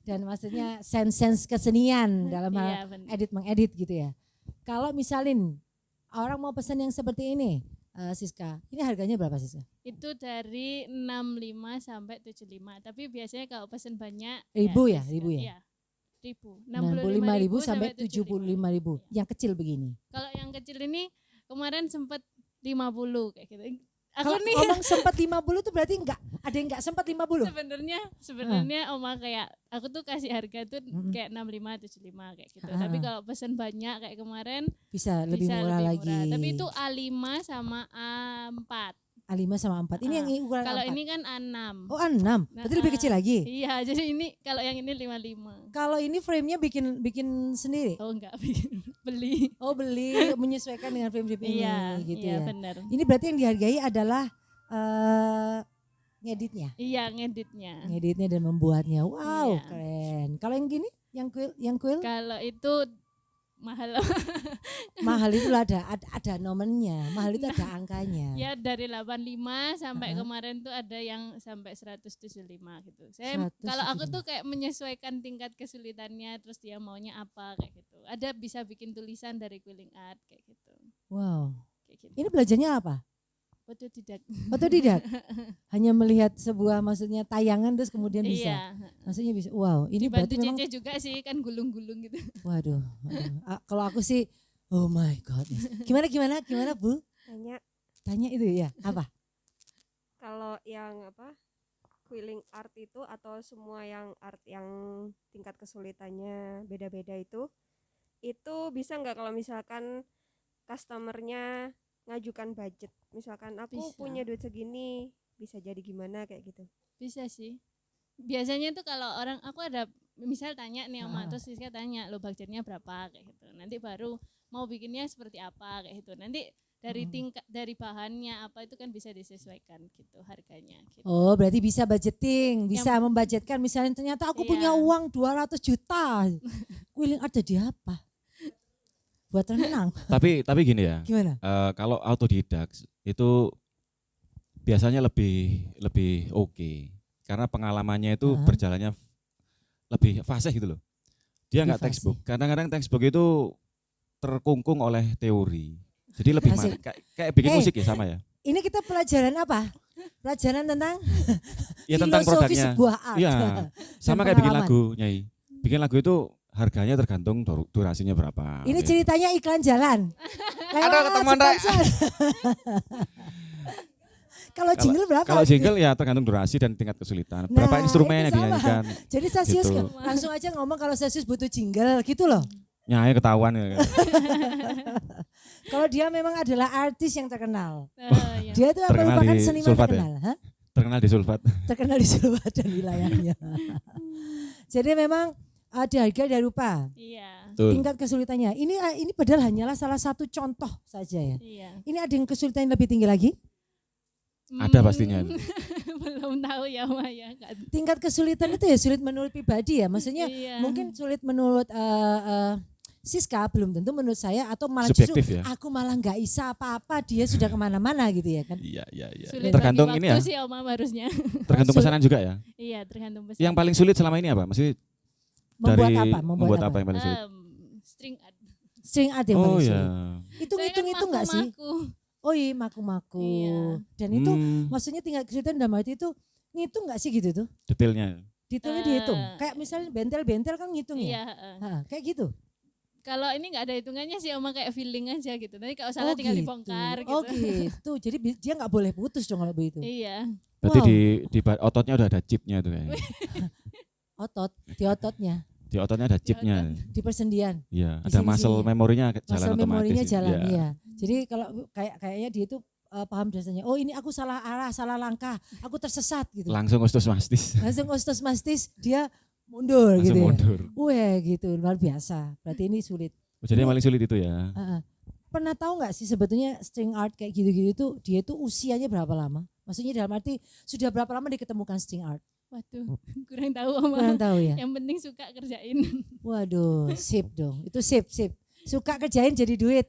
Dan maksudnya sense kesenian dalam hal mengedit gitu ya. Kalau misalin orang mau pesan yang seperti ini, Siska, ini harganya berapa Siska?
Itu dari 65 sampai 75. Tapi biasanya kalau pesan banyak
ribu ya?
Iya.
65.000 sampai 75.000. Yang kecil begini.
Kalau yang kecil ini kemarin sempat 50 kayak gitu.
Kalau ngomong sempat 50 tuh berarti ada yang enggak sempat 50.
Sebenarnya Oma kayak aku tuh kasih harga tuh kayak 65 75 kayak gitu. Tapi kalau pesan banyak kayak kemarin
bisa lebih murah lagi.
Tapi itu A5 sama A4.
A5 sama A4. Ini yang ukuran
kalau
A4.
ini kan A6.
Oh A6. Berarti lebih kecil lagi.
Iya, jadi ini kalau yang ini 55.
Kalau ini frame-nya bikin sendiri?
Oh enggak, bikin beli.
Oh beli, menyesuaikan dengan frame ini gitu ya.
Iya benar.
Ini berarti yang dihargai adalah ngeditnya.
Iya, ngeditnya.
Ngeditnya dan membuatnya. Wow, keren. Kalau yang gini, yang quill?
Kalau itu mahal.
Mahal itu ada nomornya, mahal itu ada angkanya.
Ya dari 85 sampai kemarin tuh ada yang sampai 175 gitu. Kalau aku tuh kayak menyesuaikan tingkat kesulitannya, terus dia maunya apa kayak gitu. Ada bisa bikin tulisan dari quilling art kayak gitu.
Wow.
Kayak gitu.
Ini belajarnya apa? Otodidak. Hanya melihat sebuah maksudnya tayangan terus kemudian bisa.
Iya.
Maksudnya bisa. Wow, ini
dibantu
berarti memang
Cece juga sih kan gulung-gulung gitu.
Waduh. Kalau aku sih oh my god. Gimana Bu?
Tanya
Tanya itu ya. Apa?
kalau yang apa quilling art itu atau semua yang art yang tingkat kesulitannya beda-beda itu bisa nggak kalau misalkan customernya ngajukan budget, misalkan aku
Bisa.
punya duit segini, bisa jadi gimana kayak gitu?
Bisa sih. Biasanya tuh kalau orang aku ada misal tanya nih sama terus Siska tanya lo budgetnya berapa kayak gitu. Nanti baru mau bikinnya seperti apa kayak gitu. Nanti dari tingkat dari bahannya apa itu kan bisa disesuaikan gitu harganya gitu.
Oh, berarti bisa budgeting, bisa membudgetkan. Misalnya ternyata aku punya
Iya.
uang 200 juta. Quilling art jadi apa? Buat renang.
Tapi gini ya,
Gimana?
kalau autodidak itu biasanya lebih oke. Karena pengalamannya itu berjalannya lebih fasih gitu loh. Dia
Lebih
nggak textbook. Kadang-kadang textbook itu terkungkung oleh teori. Jadi lebih
Fasih.
kayak bikin musik ya sama ya.
Ini kita pelajaran apa? Pelajaran tentang
Ya tentang
filosofi
produknya.
sebuah art.
Iya. Sama kayak bikin
pengalaman.
lagu, Nyai. Bikin lagu itu harganya tergantung durasinya berapa.
Ini
Oke.
ceritanya iklan jalan.
Ada ketemuan, Rek.
Kalau jingle berapa?
Kalau jingle ya tergantung durasi dan tingkat kesulitan. Berapa
Nah,
instrumen
itu
yang
sama.
dinyanyikan.
Jadi Stasius
Gitu.
langsung aja ngomong kalau Stasius butuh jingle gitu loh.
Nyai ketahuan ya.
Kalau dia memang adalah artis yang terkenal.
Ya.
Dia itu apa
Terkenal
merupakan
di
seniman
Sulfat ya?
terkenal. Hah?
Terkenal di Sulfat.
Terkenal di Sulawesi dan wilayahnya. Jadi memang ada harga dan rupa.
Iya.
Betul.
Tingkat kesulitannya. Ini padahal hanyalah salah satu contoh saja ya.
Iya.
Ini ada yang kesulitan yang lebih tinggi lagi?
Ada pastinya.
Belum tahu ya Maya.
Tingkat kesulitan itu ya sulit menurut pribadi ya. Maksudnya
Iya.
mungkin sulit menurut Siska, belum tentu menurut saya, atau malah
Subjektif
justru
ya.
aku malah nggak bisa apa-apa, dia sudah kemana-mana gitu ya kan.
Iya.
Sulit
Tergantung
bagi
ini
waktu
ya.
sih Oma harusnya.
Tergantung pesanan juga ya.
Iya, tergantung pesan.
Yang paling sulit selama ini apa? Maksudnya
Membuat
dari
apa?
membuat apa yang paling sulit?
String art.
String art yang
Oh
paling
ya.
sulit. Hitung-hitung itu nggak sih? Oh iya, maku-maku.
Iya.
Dan itu maksudnya tingkat kesulitan dalam arti itu ngitung nggak sih gitu tuh?
Detailnya.
Detailnya dihitung. Kayak misalnya bentel-bentel kan ngitung
Iya.
ya. Kayak gitu.
Kalau ini nggak ada hitungannya sih Oma kayak feeling aja gitu. Nanti kalau salah tinggal dibongkar gitu.
Oh gitu. Jadi dia nggak boleh putus dong kalau begitu.
Iya.
Berarti
Wow.
di ototnya udah ada chipnya tuh kayaknya.
Otot, di ototnya,
Di ototnya ada chipnya.
di persendian.
Iya,
Di
ada
sini-sini
muscle
ya.
memorinya jalan
Muscle
otomatis.
memorinya
ya.
jalan,
Iya.
iya. Jadi kalau kayaknya dia itu paham dasarnya. Oh ini aku salah arah, salah langkah, aku tersesat gitu.
Langsung ustus mastis.
Langsung ostos mastis dia mundur
Langsung
gitu.
mundur.
Ya. Wah gitu, luar biasa. Berarti ini sulit.
Jadi yang paling sulit itu ya.
Pernah tahu nggak sih sebetulnya string art kayak gitu-gitu itu dia itu usianya berapa lama? Maksudnya dalam arti sudah berapa lama diketemukan string art?
Waduh, kurang tahu Oma.
Kurang tahu ya.
Yang penting suka kerjain.
Waduh, sip dong. Itu sip. Suka kerjain jadi duit.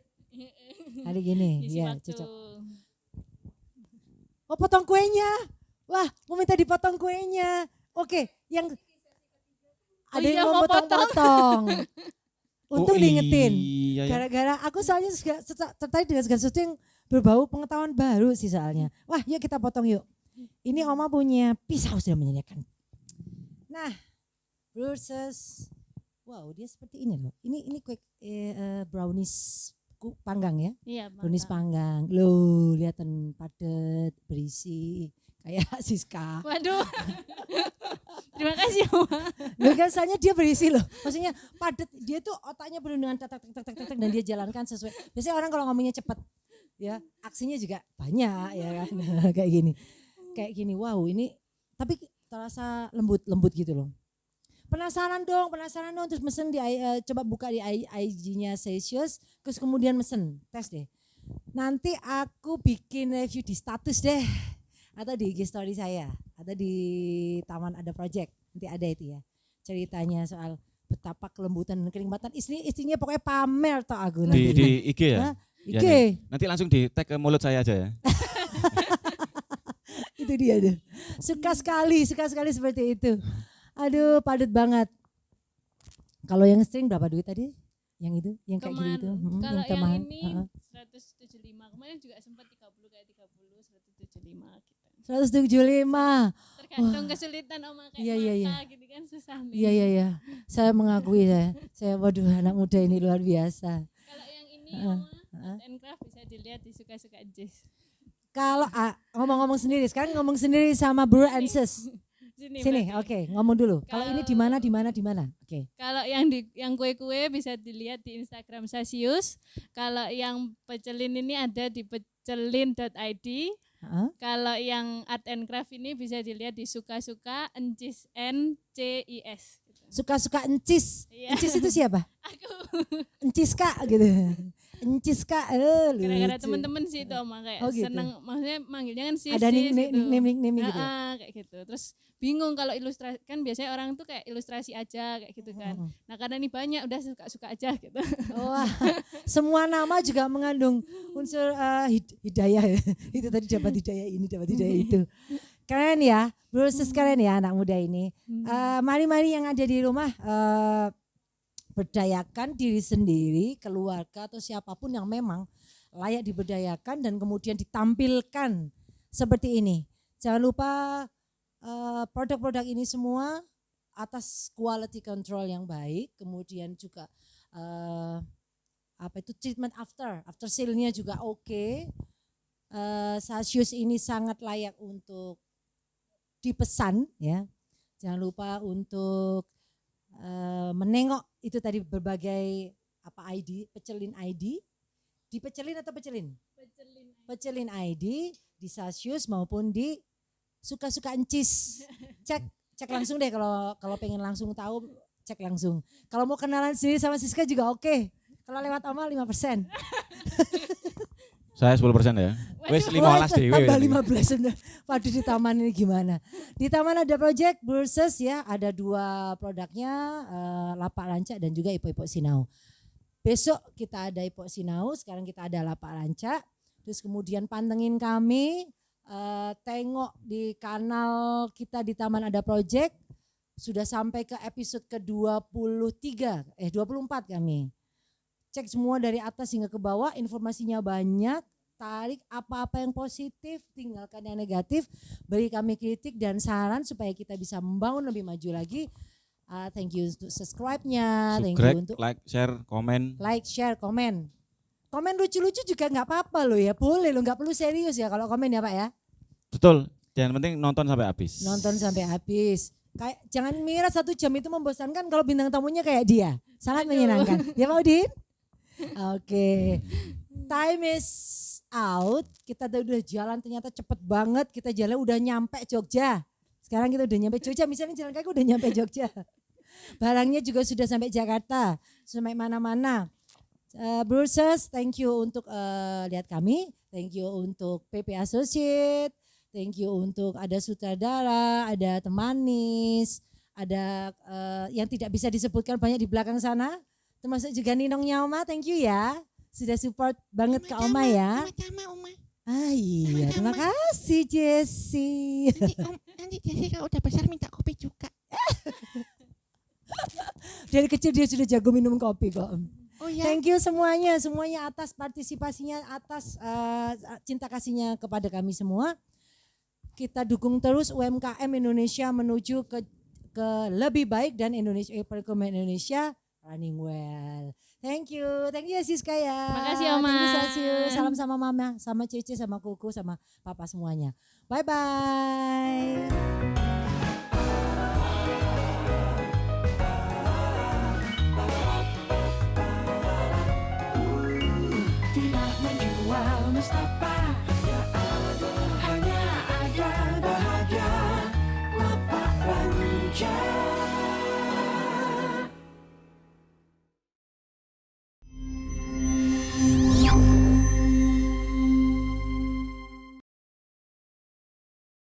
Hari gini,
Isi
ya
waktu.
cocok. Oh potong kuenya. Wah, mau minta dipotong kuenya. Oke, yang ada
iya,
yang
mau
mau potong-potong. Untung diingetin.
Iya, ya.
Gara-gara aku soalnya tertarik dengan segala sesuatu yang berbau pengetahuan baru sih soalnya. Wah, yuk kita potong yuk. Ini Oma punya pisau sudah menyediakan. Nah, versus wow, dia seperti ini loh. Ini kue brownies panggang ya.
Iya,
Brownies
mantap.
panggang. Loh, lihatin padat, berisi kayak Siska.
Waduh. Terima kasih Oma.
Loh kan soalnya dia berisi loh. Maksudnya padat, dia tuh otaknya penuh dengan tak dan dia jalankan sesuai. Biasanya orang kalau ngomongnya cepat ya, aksinya juga banyak ya kan. Kayak gini. Wow, ini tapi terasa lembut gitu loh. Penasaran dong terus mesen coba buka di IG-nya Celsius terus kemudian mesen, tes deh. Nanti aku bikin review di status deh atau di IG story saya atau di Taman Ada Project. Nanti ada itu ya. Ceritanya soal betapa kelembutan dan kenikmatan istrinya pokoknya pamer toh aku nanti.
Di IG ya?
Hah?
Ya,
IG.
nih. Nanti langsung di tag ke mulut saya aja ya.
Itu dia deh. Suka sekali seperti itu. Aduh, padat banget. Kalau yang string berapa duit tadi? Yang itu, yang kayak gitu.
Kalau yang
kemarin.
ini 175. Kemarin juga sempat 30 kayak 30, 175 gitu.
175.
Tergantung kesulitan Oma kayak
Iya.
mata gitu kan susah nih.
Iya. Saya mengakui saya waduh anak muda ini luar biasa.
Kalau yang ini Oma art and craft bisa dilihat di suka-suka Jess.
Kalau ngomong-ngomong sendiri, sekarang ngomong sendiri sama Bro and Sis. Sini,
berarti.
oke, ngomong dulu. Kalau ini di mana,
Kalau-
di mana? Oke.
Kalau yang kue-kue bisa dilihat di Instagram Sasius. Kalau yang pecelin ini ada di pecelin.id.
Heeh.
Kalau yang art and craft ini bisa dilihat di suka-suka encis NCIS.
Suka-suka encis.
Iya.
Encis itu siapa?
Aku
Encis Kak gitu. Encis Kak,
gara-gara
lucu.
temen-temen sih itu Oma kayak
Oh, gitu.
seneng, maksudnya manggilnya kan sis.
Ada
sis gitu.
nickname gitu ya?
Kayak gitu. Terus bingung kalau ilustrasi, kan biasanya orang tuh kayak ilustrasi aja kayak gitu kan.
Heeh.
Nah karena ini banyak udah suka-suka aja gitu.
Wah, semua nama juga mengandung unsur hidayah ya. Itu tadi dapat hidayah ini, dapat hidayah itu. Keren ya, Brewers keren ya anak muda ini. Mari-mari yang ada di rumah berdayakan diri sendiri, keluarga atau siapapun yang memang layak diberdayakan dan kemudian ditampilkan seperti ini. Jangan lupa produk-produk ini semua atas quality control yang baik, kemudian juga treatment after sale-nya juga oke. Sasius ini sangat layak untuk dipesan ya. Jangan lupa untuk menengok itu tadi berbagai ID, pecelin ID, di pecelin atau pecelin? Pecelin ID di Sasius maupun di suka-suka encis. Cek langsung deh kalau pengen langsung tahu, cek langsung. Kalau mau kenalan sendiri sama Siska juga oke. Kalau lewat Oma 5%.
Saya 10% ya. Wes 15 deh.
Tambah 15 udah. Waduh di taman ini gimana? Di taman ada project Burses ya, ada 2 produknya, Lapak Rancak dan juga Ipok-Ipok Sinau. Besok kita ada Ipok Sinau, sekarang kita ada Lapak Rancak. Terus kemudian pantengin kami, tengok di kanal kita di Taman Ada Project, sudah sampai ke episode ke-24 kami. Cek semua dari atas hingga ke bawah, informasinya banyak, tarik apa-apa yang positif, tinggalkan yang negatif, beri kami kritik dan saran supaya kita bisa membangun lebih maju lagi. Thank you untuk subscribe-nya, thank you untuk
like, share, komen.
like, share, komen. Komen lucu-lucu juga nggak apa-apa loh ya, boleh loh, nggak perlu serius ya kalau komen ya Pak ya.
Betul, yang penting nonton sampai habis.
Nonton sampai habis. Kayak jangan mira 1 jam itu membosankan kalau bintang tamunya kayak dia. Sangat menyenangkan. Ya Pak Udin? Oke. Time is out. Kita udah jalan ternyata cepet banget. Kita jalan udah nyampe Jogja. Sekarang kita udah nyampe Jogja. Misalnya jalan kaki udah nyampe Jogja. Barangnya juga sudah sampai Jakarta. Sampai mana-mana. Brewers, thank you untuk lihat kami. Thank you untuk PP Associate. Thank you untuk ada sutradara, ada temanis, ada yang tidak bisa disebutkan banyak di belakang sana. Termasuk juga Ninong Nyaoma, thank you ya. Sudah support banget ke Oma ya.
Sama-sama Oma.
Iya, terima kasih Jessie.
Nanti Jessie kalau udah besar minta kopi juga.
Dari kecil dia sudah jago minum kopi kok.
Oh ya.
Thank you semuanya atas partisipasinya, atas cinta kasihnya kepada kami semua. Kita dukung terus UMKM Indonesia menuju ke lebih baik dan perekonomian Indonesia running well. Thank you Siska ya.
Makasih Oma.
Thank you Sasius. Salam sama Mama, sama Cece, sama Kuku, sama Papa semuanya. Bye bye.
Tidak menjual, mustahil